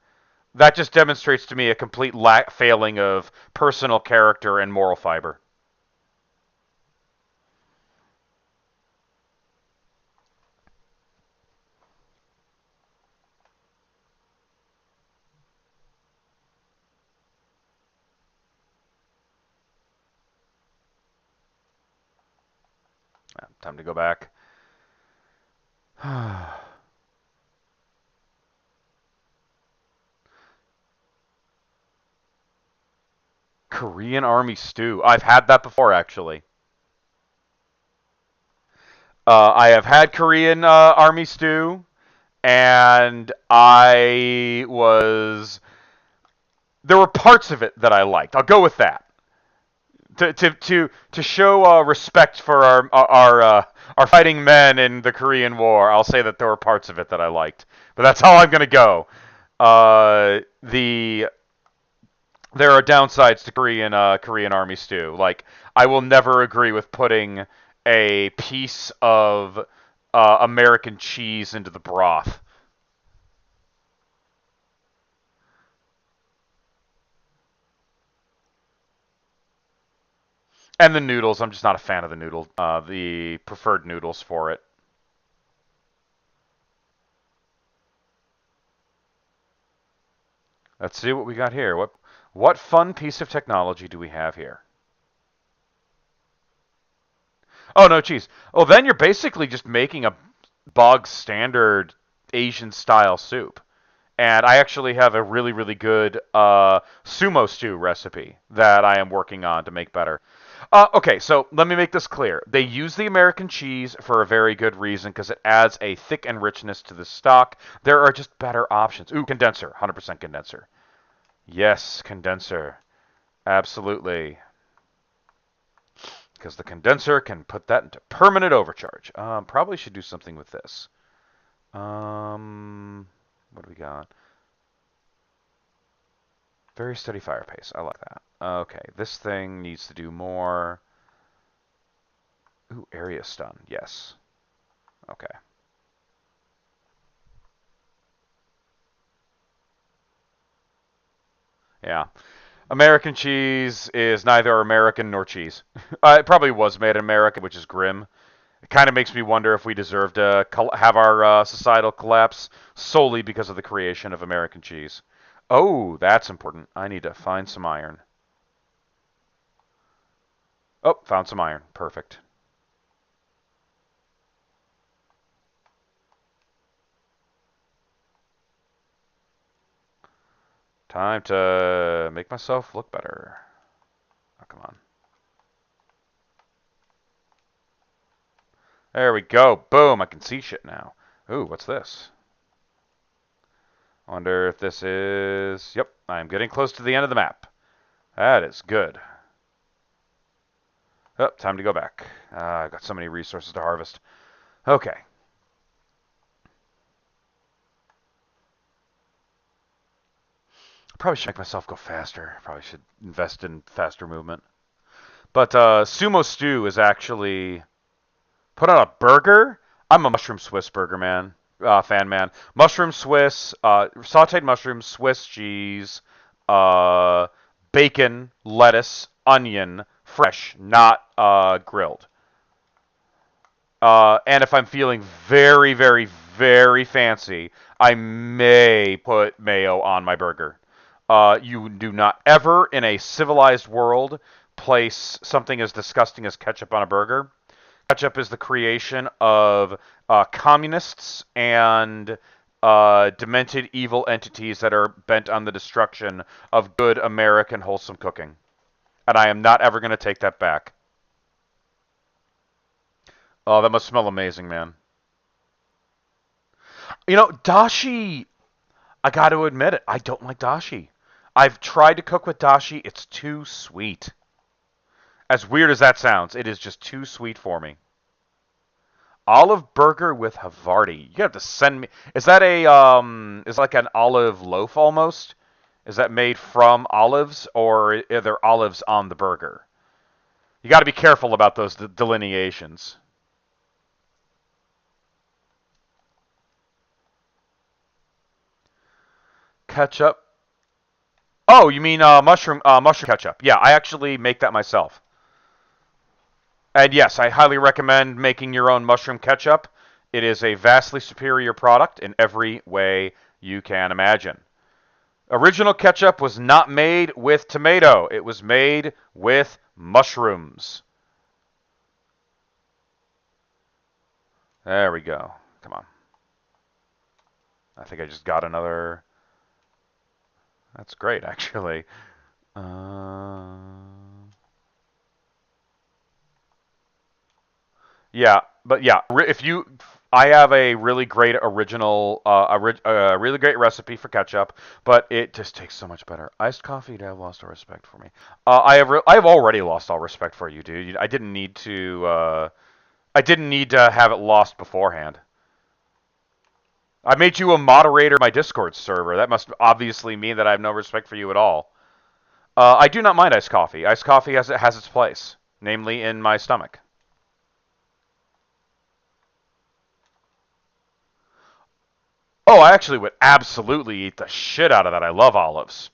That just demonstrates to me a complete failing of personal character and moral fiber. Time to go back. Korean army stew. I've had that before, actually. I have had Korean army stew, and I was there were parts of it that I liked. I'll go with that. To show respect for our fighting men in the Korean War, I'll say that there were parts of it that I liked, but that's how I'm gonna go. There are downsides to Korean army stew. Like I will never agree with putting a piece of American cheese into the broth. And the noodles, I'm just not a fan of the preferred noodles for it. Let's see what we got here. What fun piece of technology do we have here? Oh, no cheese. Oh, then you're basically just making a bog standard Asian style soup. And I actually have a really, really good sumo stew recipe that I am working on to make better. Okay, so let me make this clear. They use the American cheese for a very good reason because it adds a thick and richness to the stock. There are just better options. Ooh, condenser, 100% condenser. Yes, condenser. Absolutely. Because the condenser can put that into permanent overcharge. Probably should do something with this. What do we got? Very steady fire pace. I like that. Okay, this thing needs to do more. Ooh, area stun. Yes. Okay. Yeah. American cheese is neither American nor cheese. It probably was made in America, which is grim. It kind of makes me wonder if we deserve to have our societal collapse solely because of the creation of American cheese. Oh, that's important. I need to find some iron. Oh, found some iron. Perfect. Time to make myself look better. Oh, come on. There we go. Boom, I can see shit now. Ooh, what's this? Wonder if this is... Yep, I'm getting close to the end of the map. That is good. Oh, time to go back. I've got so many resources to harvest. Okay. Probably should make myself go faster. Probably should invest in faster movement. But Sumo Stew is actually put on a burger. I'm a mushroom Swiss burger fan man. Mushroom Swiss, sautéed mushrooms, Swiss cheese, uh, bacon, lettuce, onion, fresh, not grilled. And if I'm feeling very, very, very fancy, I may put mayo on my burger. You do not ever, in a civilized world, place something as disgusting as ketchup on a burger. Ketchup is the creation of communists and demented evil entities that are bent on the destruction of good American wholesome cooking. And I am not ever going to take that back. Oh, that must smell amazing, man. You know, dashi, I got to admit it, I don't like dashi. I've tried to cook with dashi, it's too sweet. As weird as that sounds, it is just too sweet for me. Olive burger with Havarti. You have to send me. Is that is like an olive loaf almost? Is that made from olives or are there olives on the burger? You got to be careful about those delineations. Ketchup. Oh, you mean mushroom ketchup? Yeah, I actually make that myself. And yes, I highly recommend making your own mushroom ketchup. It is a vastly superior product in every way you can imagine. Original ketchup was not made with tomato. It was made with mushrooms. There we go. Come on. I think I just got another. That's great, actually. Uh, yeah, but yeah, if you, I have a really great original, a really great recipe for ketchup, but it just tastes so much better. Iced coffee, to have lost all respect for me. I have already lost all respect for you, dude. I didn't need to have it lost beforehand. I made you a moderator of my Discord server. That must obviously mean that I have no respect for you at all. I do not mind iced coffee. Iced coffee has its place, namely in my stomach. Oh, I actually would absolutely eat the shit out of that. I love olives.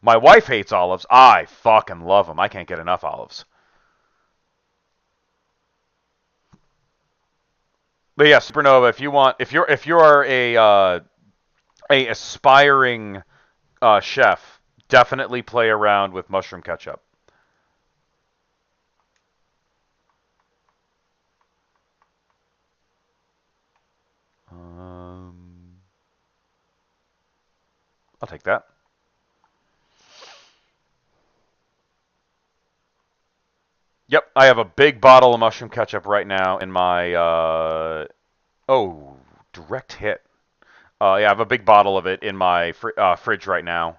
My wife hates olives. I fucking love them. I can't get enough olives. But yeah, Supernova. If you want, if you're a aspiring chef, definitely play around with mushroom ketchup. Um, I'll take that. Yep, I have a big bottle of mushroom ketchup right now in my oh, direct hit. Yeah, I have a big bottle of it in my fridge right now.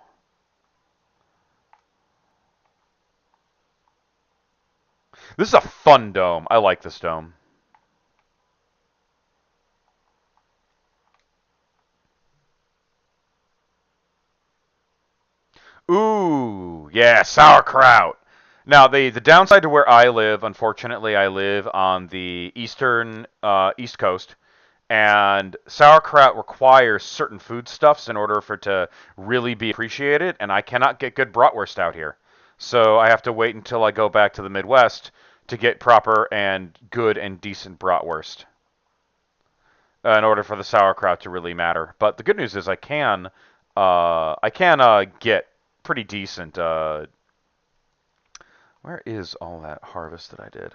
This is a fun dome. I like this dome. Ooh, yeah, sauerkraut. Now, the downside to where I live, unfortunately, I live on the east coast, and sauerkraut requires certain foodstuffs in order for it to really be appreciated, and I cannot get good bratwurst out here. So I have to wait until I go back to the Midwest to get proper and good and decent bratwurst in order for the sauerkraut to really matter. But the good news is I can get pretty decent. Where is all that harvest that I did?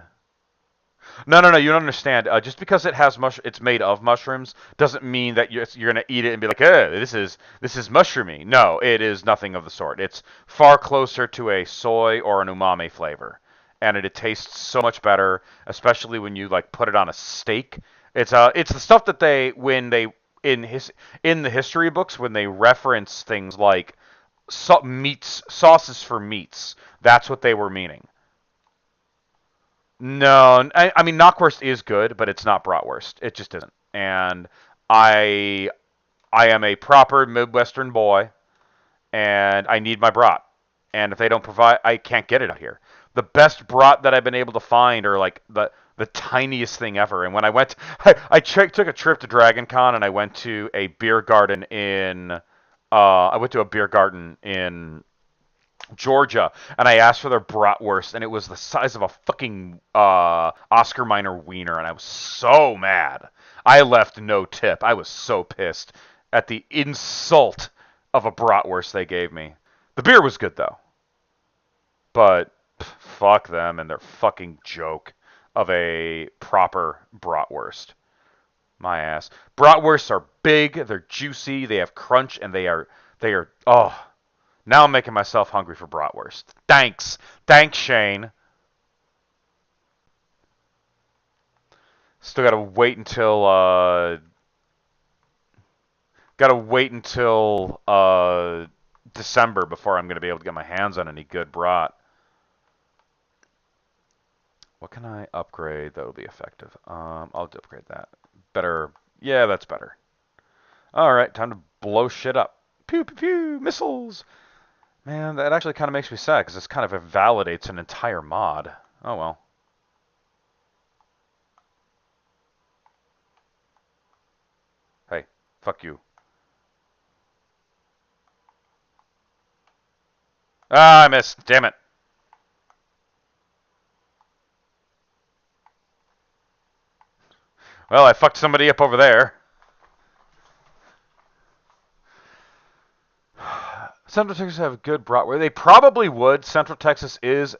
No, no, no. You don't understand. Just because it has it's made of mushrooms, doesn't mean that you're gonna eat it and be like, this is mushroomy." No, it is nothing of the sort. It's far closer to a soy or an umami flavor, and it tastes so much better, especially when you like put it on a steak. It's the stuff that in his in the history books when they reference things like meats sauces for meats. That's what they were meaning. No, I mean knockwurst is good, but it's not bratwurst. It just isn't. And I I am a proper Midwestern boy, and I need my brat. And if they don't provide, I can't get it out here. The best brat that I've been able to find are like the tiniest thing ever. And when I went, took a trip to Dragon Con, and I went to a beer garden in. I went to a beer garden in Georgia, and I asked for their bratwurst, and it was the size of a fucking Oscar Mayer wiener, and I was so mad. I left no tip. I was so pissed at the insult of a bratwurst they gave me. The beer was good though, but fuck them and their fucking joke of a proper bratwurst. My ass. Bratwursts are big, they're juicy, they have crunch, and they are oh. Now I'm making myself hungry for bratwurst. Thanks. Thanks, Shane. Still gotta wait until December before I'm gonna be able to get my hands on any good brat. What can I upgrade that'll be effective? I'll upgrade that. Better. Yeah, that's better. All right, time to blow shit up. Pew pew pew. Missiles. Man, that actually kind of makes me sad because this kind of invalidates an entire mod. Oh well. Hey, fuck you. Ah, I missed. Damn it. Well, I fucked somebody up over there. Central Texas have good bratwurst. They probably would. Central Texas is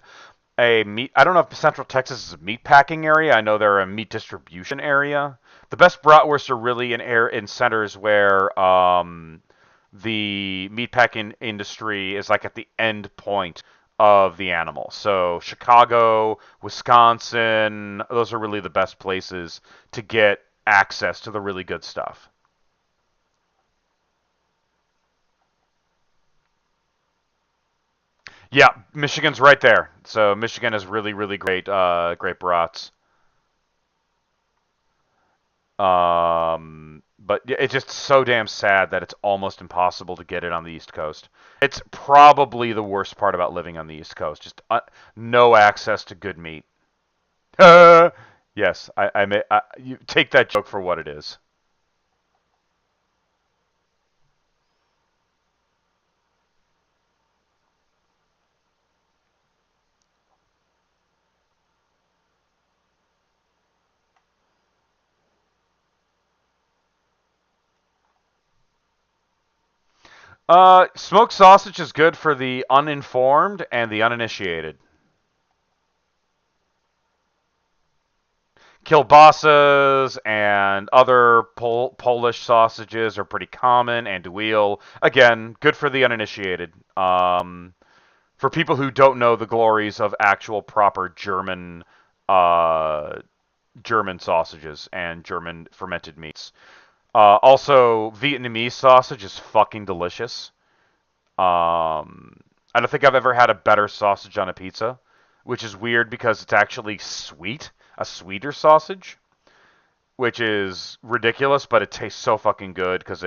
a meat. I don't know if Central Texas is a meat packing area. I know they're a meat distribution area. The best bratwursts are really in centers where the meatpacking industry is like at the end point of the animal. So Chicago, Wisconsin, those are really the best places to get access to the really good stuff. Yeah, Michigan's right there. So Michigan has really, really great, great brats. But it's just so damn sad that it's almost impossible to get it on the East Coast. It's probably the worst part about living on the East Coast. Just no access to good meat. Yes, you take that joke for what it is. Smoked sausage is good for the uninformed and the uninitiated. Kielbasa's and other Polish sausages are pretty common, and wheel. Again, good for the uninitiated. For people who don't know the glories of actual proper uh, German sausages and German fermented meats. Also, Vietnamese sausage is fucking delicious. I don't think I've ever had a better sausage on a pizza, which is weird because it's actually sweet, a sweeter sausage, which is ridiculous, but it tastes so fucking good because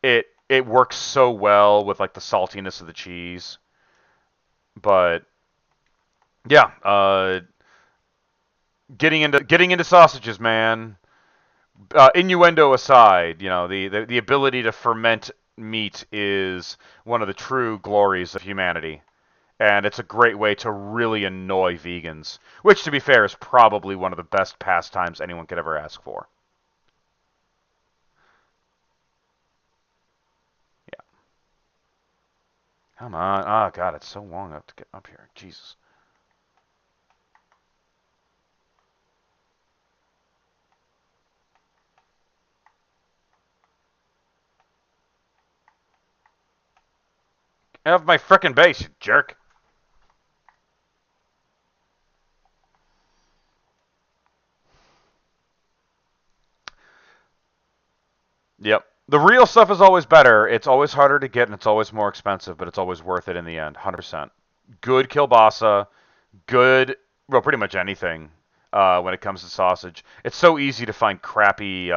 it works so well with like the saltiness of the cheese. But yeah, getting into sausages, man. Innuendo aside, the ability to ferment meat is one of the true glories of humanity. And it's a great way to really annoy vegans, which, to be fair, is probably one of the best pastimes anyone could ever ask for. Yeah. Come on. Oh, God, it's so long up to get up here. Jesus. Get off my frickin' base, you jerk. Yep. The real stuff is always better. It's always harder to get, and it's always more expensive, but it's always worth it in the end. 100%. Good kielbasa, good, well, pretty much anything when it comes to sausage. It's so easy to find crappy,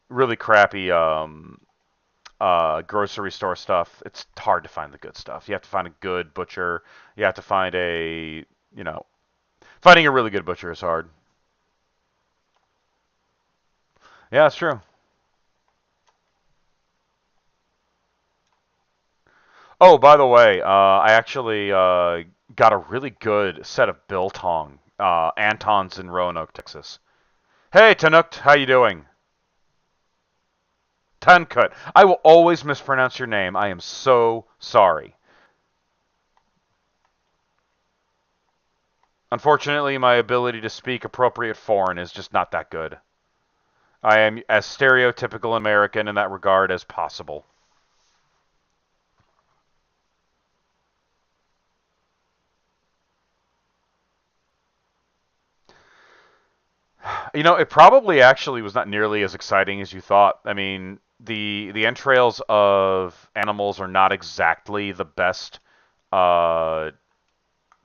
really crappy grocery store stuff. It's hard to find the good stuff. You have to find a good butcher. You have to find finding a really good butcher is hard. Yeah, it's true. Oh, by the way, I actually got a really good set of biltong. Anton's in Roanoke, Texas. Hey, Tanuk, how you doing? Tankut. I will always mispronounce your name. I am so sorry. Unfortunately, my ability to speak appropriate foreign is just not that good. I am as stereotypical American in that regard as possible. It probably actually was not nearly as exciting as you thought. I mean, the entrails of animals are not exactly the best uh,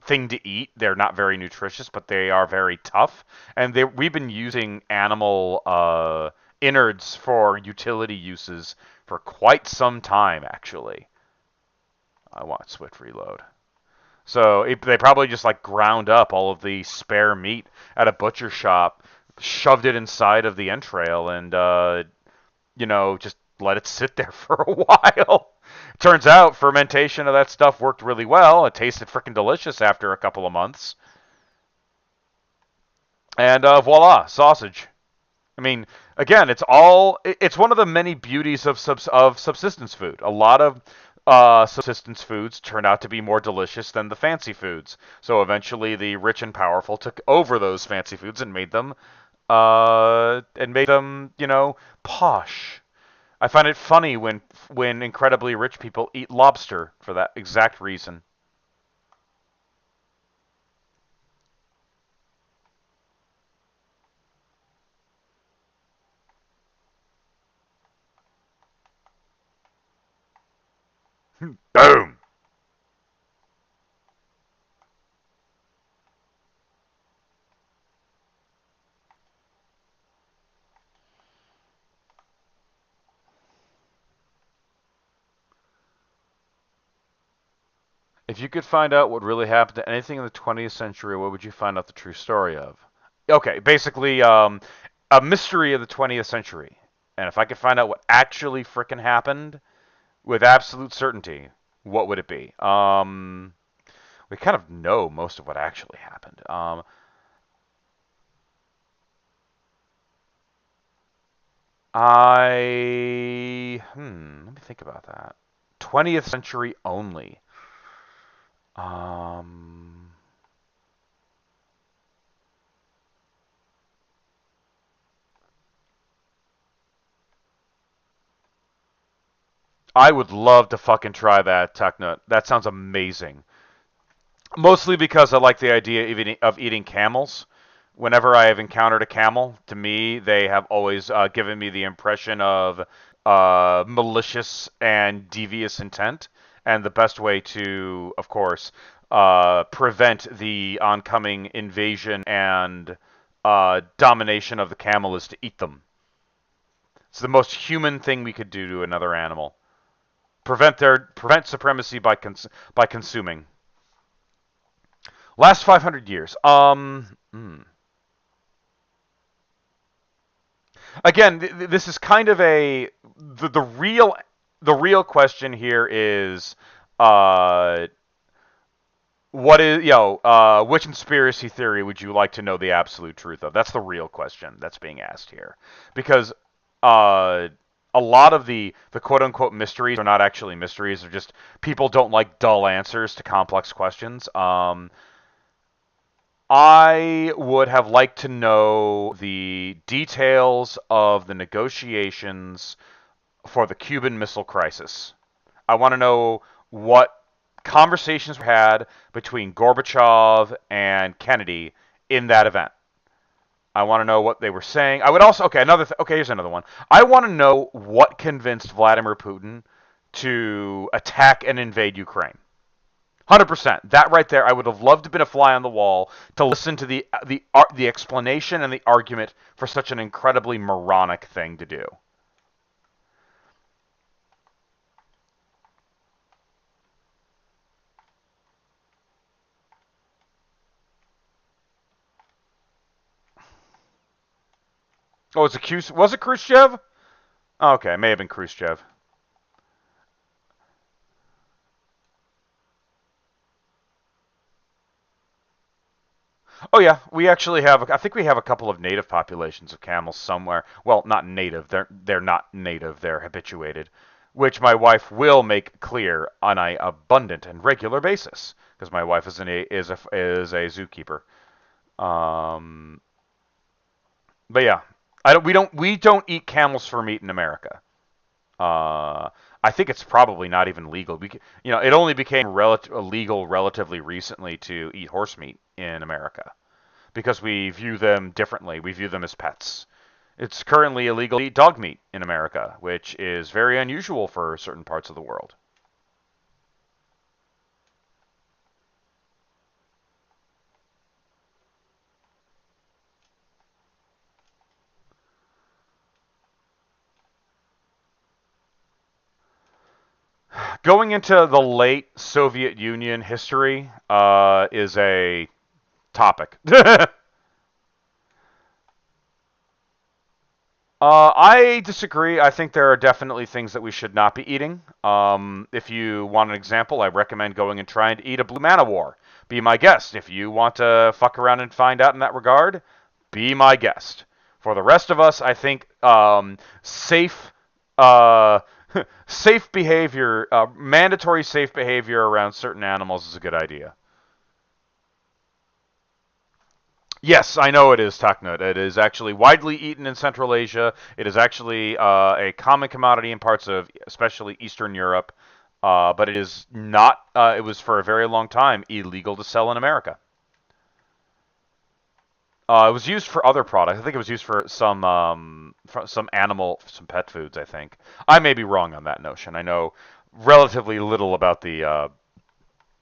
thing to eat. They're not very nutritious, but they are very tough. And we've been using animal innards for utility uses for quite some time, actually. I want Swift reload. So they probably just like ground up all of the spare meat at a butcher shop, shoved it inside of the entrail, and just let it sit there for a while. Turns out fermentation of that stuff worked really well. It tasted freaking delicious after a couple of months, and voila, sausage. I mean, again, it's one of the many beauties of subsistence food. A lot of subsistence foods turn out to be more delicious than the fancy foods. So eventually, the rich and powerful took over those fancy foods and made them, posh. I find it funny when incredibly rich people eat lobster for that exact reason. Boom. If you could find out what really happened to anything in the 20th century, what would you find out the true story of? Okay, basically, a mystery of the 20th century. And if I could find out what actually frickin' happened with absolute certainty, what would it be? We kind of know most of what actually happened. Let me think about that. 20th century only. Um, I would love to fucking try that, Technut. That sounds amazing. Mostly because I like the idea of eating camels. Whenever I have encountered a camel, to me, they have always given me the impression of malicious and devious intent. And the best way to, of course, prevent the oncoming invasion and domination of the camel is to eat them. It's the most human thing we could do to another animal. Prevent supremacy by consuming. Last 500 years. Again, this is kind of the real question here is uh what is which conspiracy theory would you like to know the absolute truth of? That's the real question that's being asked here. Because uh a lot of the quote unquote mysteries are not actually mysteries, they're just people don't like dull answers to complex questions. I would have liked to know the details of the negotiations for the Cuban Missile Crisis. I want to know what conversations were had between Gorbachev and Kennedy in that event. I want to know what they were saying. I would also okay, here's another one. I want to know what convinced Vladimir Putin to attack and invade Ukraine. 100%. That right there, I would have loved to have been a fly on the wall to listen to the explanation and the argument for such an incredibly moronic thing to do. Oh, was it Khrushchev? Oh, okay, it may have been Khrushchev. Oh yeah, we actually have. I think we have a couple of native populations of camels somewhere. Well, not native. They're not native. They're habituated, which my wife will make clear on a abundant and regular basis because my wife is a zookeeper. Um, but yeah, we don't eat camels for meat in America. I think it's probably not even legal. It only became illegal relatively recently to eat horse meat in America because we view them differently. We view them as pets. It's currently illegal to eat dog meat in America, which is very unusual for certain parts of the world. Going into the late Soviet Union history is a topic. I disagree. I think there are definitely things that we should not be eating. If you want an example, I recommend going and trying to eat a blue man war. Be my guest. If you want to fuck around and find out in that regard, be my guest. For the rest of us, I think uh, safe behavior, mandatory safe behavior around certain animals is a good idea. Yes, I know it is taknut. It is actually widely eaten in Central Asia. It is actually a common commodity in parts of, especially Eastern Europe. But it is not. It was for a very long time illegal to sell in America. It was used for other products. I think it was used for some animal, some pet foods. I think I may be wrong on that notion. I know relatively little about the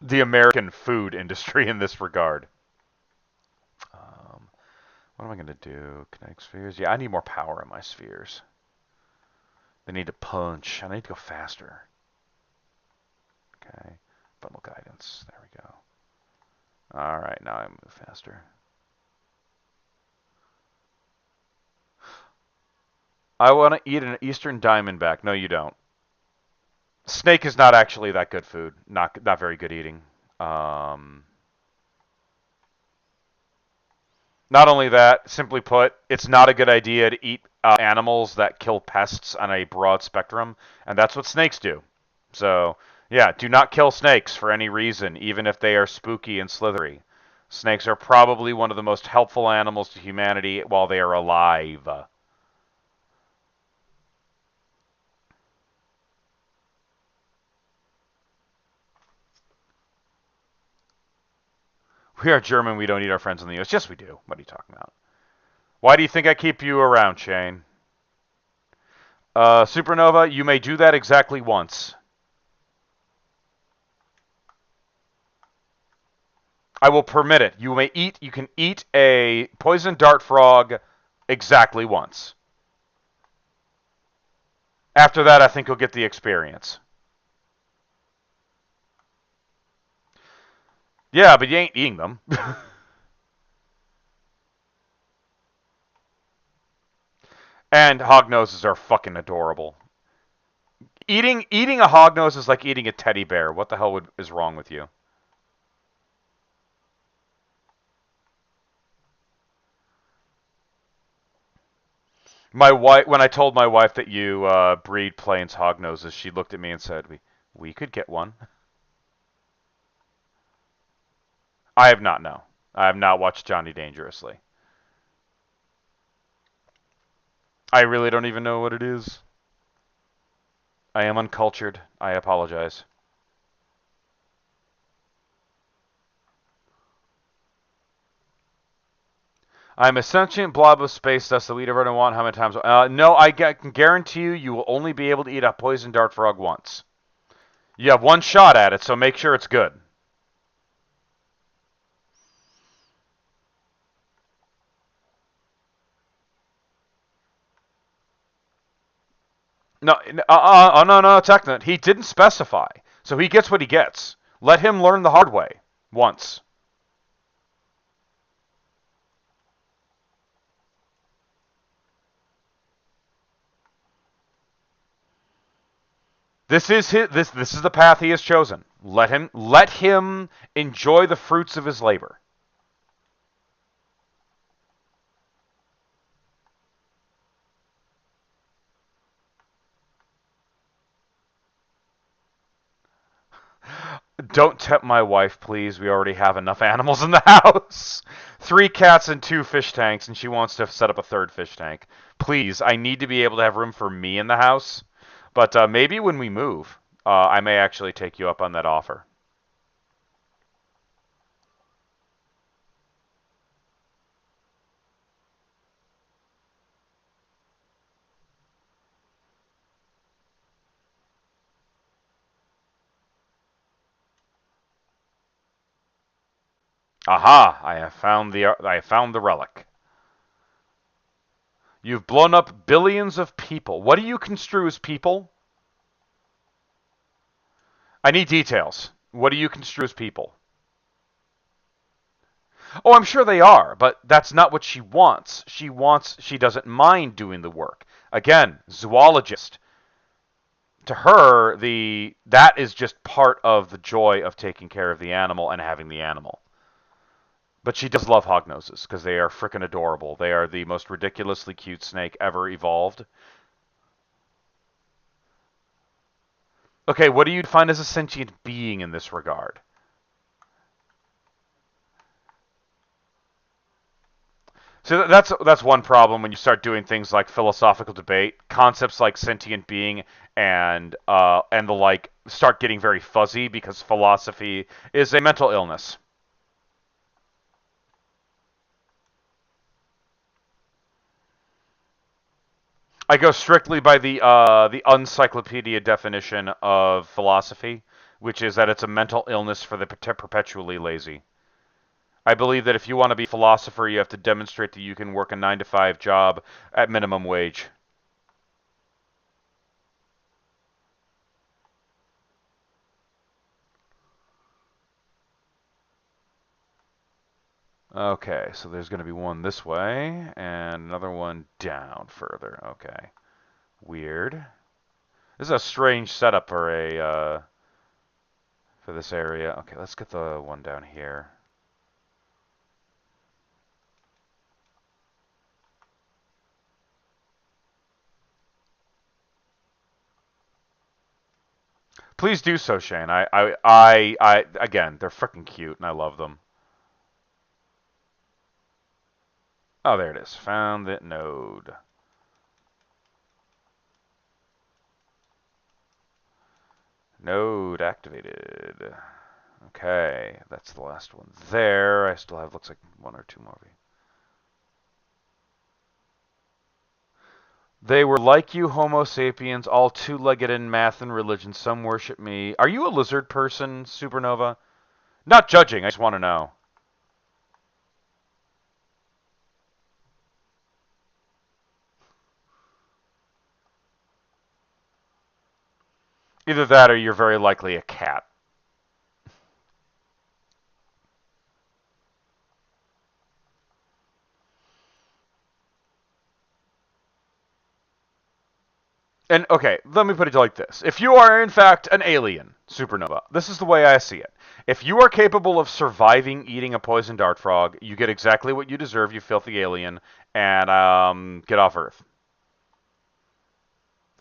American food industry in this regard. Um, what am I going to do? Kinetic spheres? Yeah, I need more power in my spheres. They need to punch. I need to go faster. Okay. Bundle guidance. There we go. All right, now I move faster. I want to eat an Eastern Diamondback. No, you don't. Snake is not actually that good food. Not very good eating. Um, Not only that, simply put, it's not a good idea to eat animals that kill pests on a broad spectrum, and that's what snakes do. So, yeah, do not kill snakes for any reason, even if they are spooky and slithery. Snakes are probably one of the most helpful animals to humanity while they are alive. We are German, we don't eat our friends in the US. Yes, we do. What are you talking about? Why do you think I keep you around, Shane? Supernova, you may do that exactly once. I will permit it. You can eat a poison dart frog exactly once. After that, I think you'll get the experience. Yeah, but you ain't eating them. And hognoses are fucking adorable. Eating a hognose is like eating a teddy bear. What the hell is wrong with you? My wife, when I told my wife that you breed plains hognoses, she looked at me and said, "We could get one." I have not. No, I have not watched Johnny Dangerously. I really don't even know what it is. I am uncultured. I apologize. I'm a sentient blob of space dust that we ever want. How many times? No, can guarantee you, you will only be able to eat a poison dart frog once. You have one shot at it, so make sure it's good. No, no, Technut. He didn't specify, so he gets what he gets. Let him learn the hard way once. This is the path he has chosen. Let him enjoy the fruits of his labor. Don't tempt my wife, please. We already have enough animals in the house. 3 cats and 2 fish tanks, and she wants to set up a third fish tank. Please, I need to be able to have room for me in the house. But maybe when we move, I may actually take you up on that offer. Aha! I have found the relic. You've blown up billions of people. What do you construe as people? I need details. What do you construe as people? Oh, I'm sure they are, but that's not what she wants. She doesn't mind doing the work. Again, zoologist. To her, the that is just part of the joy of taking care of the animal and having the animal. But she does love hognoses because they are frickin' adorable. They are the most ridiculously cute snake ever evolved. Okay, what do you define as a sentient being in this regard? So that's one problem when you start doing things like philosophical debate. Concepts like sentient being and the like start getting very fuzzy because philosophy is a mental illness. I go strictly by the encyclopedia definition of philosophy, which is that it's a mental illness for the perpetually lazy. I believe that if you want to be a philosopher, you have to demonstrate that you can work a 9 to 5 job at minimum wage. Okay, so there's going to be one this way and another one down further. Okay, weird. This is a strange setup for a for this area. Okay, let's get the one down here. Please do so, Shane. Again, they're freaking cute and I love them. Oh, there it is. Found that node. Node activated. Okay, that's the last one there. I still have, looks like, one or two more. They were like you, Homo sapiens, all two-legged in math and religion. Some worship me. Are you a lizard person, Supernova? Not judging, I just want to know. Either that or you're very likely a cat. And okay, let me put it like this. If you are in fact an alien, Supernova, this is the way I see it. If you are capable of surviving eating a poisoned dart frog, you get exactly what you deserve, you filthy alien, and get off Earth.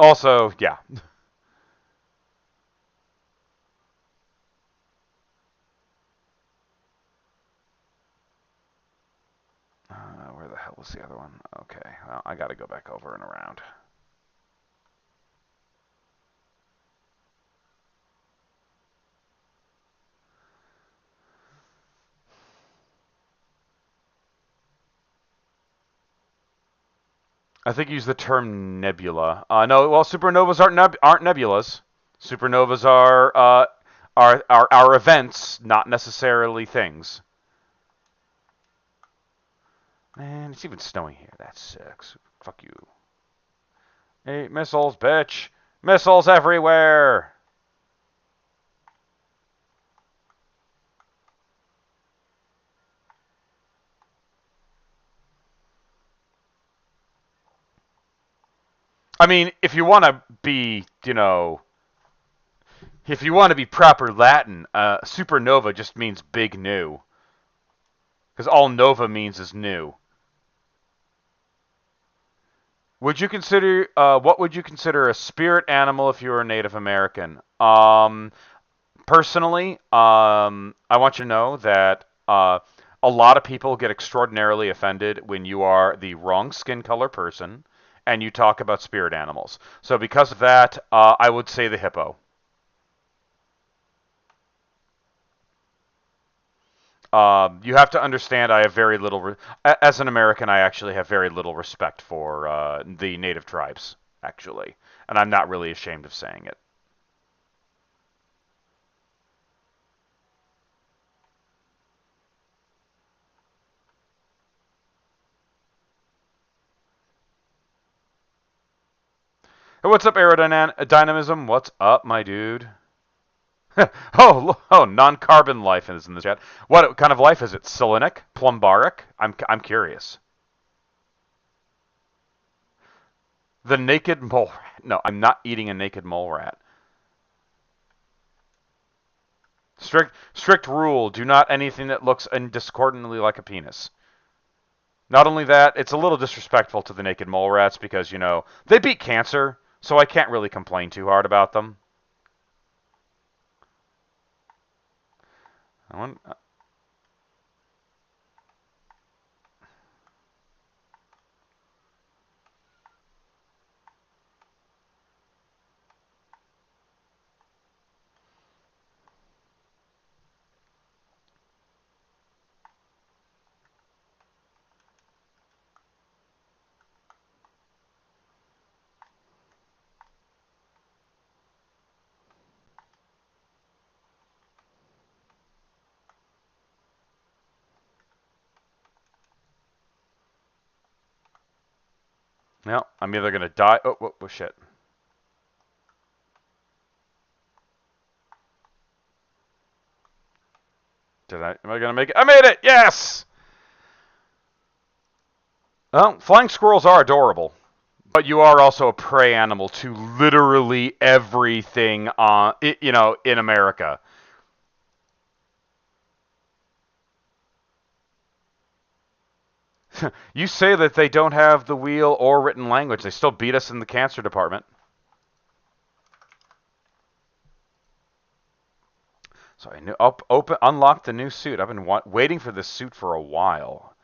Also, yeah. Where the hell was the other one? Okay, well, I gotta go back over and around. I think you used the term nebula. No, well, supernovas aren't nebulas. Supernovas are events, not necessarily things. Man, it's even snowing here. That sucks. Fuck you. Hey, missiles, bitch! Missiles everywhere! I mean, if you want to be, if you want to be proper Latin, supernova just means big new. Because all nova means is new. What would you consider a spirit animal if you were a Native American? Personally, I want you to know that a lot of people get extraordinarily offended when you are the wrong skin color person and you talk about spirit animals. So because of that, I would say the hippo. You have to understand, I have very little, as an American, I actually have very little respect for the native tribes, actually. And I'm not really ashamed of saying it. Hey, what's up, aerodynamism? What's up, my dude? Oh, non-carbon life is in the chat. What kind of life is it? Selenic? Plumbaric? I'm curious. The naked mole rat. No, I'm not eating a naked mole rat. Strict rule: do not anything that looks discordantly like a penis. Not only that, it's a little disrespectful to the naked mole rats because they beat cancer, so I can't really complain too hard about them. I want, No, I'm either gonna die. Oh, shit. Am I gonna make it? I made it! Yes! Well, flying squirrels are adorable, but you are also a prey animal to literally everything in America. You say that they don't have the wheel or written language. They still beat us in the cancer department. So I knew unlock the new suit. I've been waiting for this suit for a while.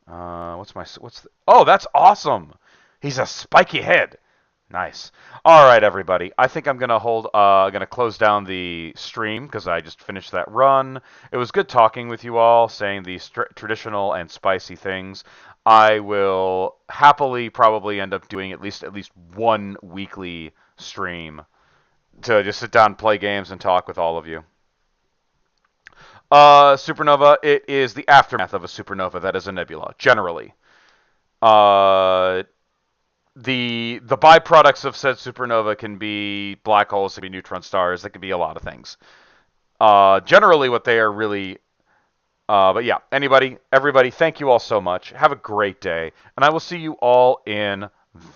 Oh, that's awesome. He's a spiky head. Nice. All right, everybody. I think I'm gonna close down the stream because I just finished that run. It was good talking with you all, saying these traditional and spicy things. I will happily probably end up doing at least one weekly stream to just sit down, play games, and talk with all of you. Supernova. It is the aftermath of a supernova that is a nebula, generally. Uh, the byproducts of said supernova can be black holes, can be neutron stars, that can be a lot of things. Generally, what they are really. But yeah, everybody, thank you all so much. Have a great day, and I will see you all in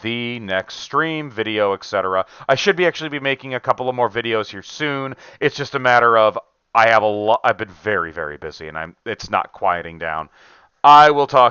the next stream, video, etc. I should actually be making a couple of more videos here soon. It's just a matter of I have a lot. I've been very, very busy, and it's not quieting down. I will talk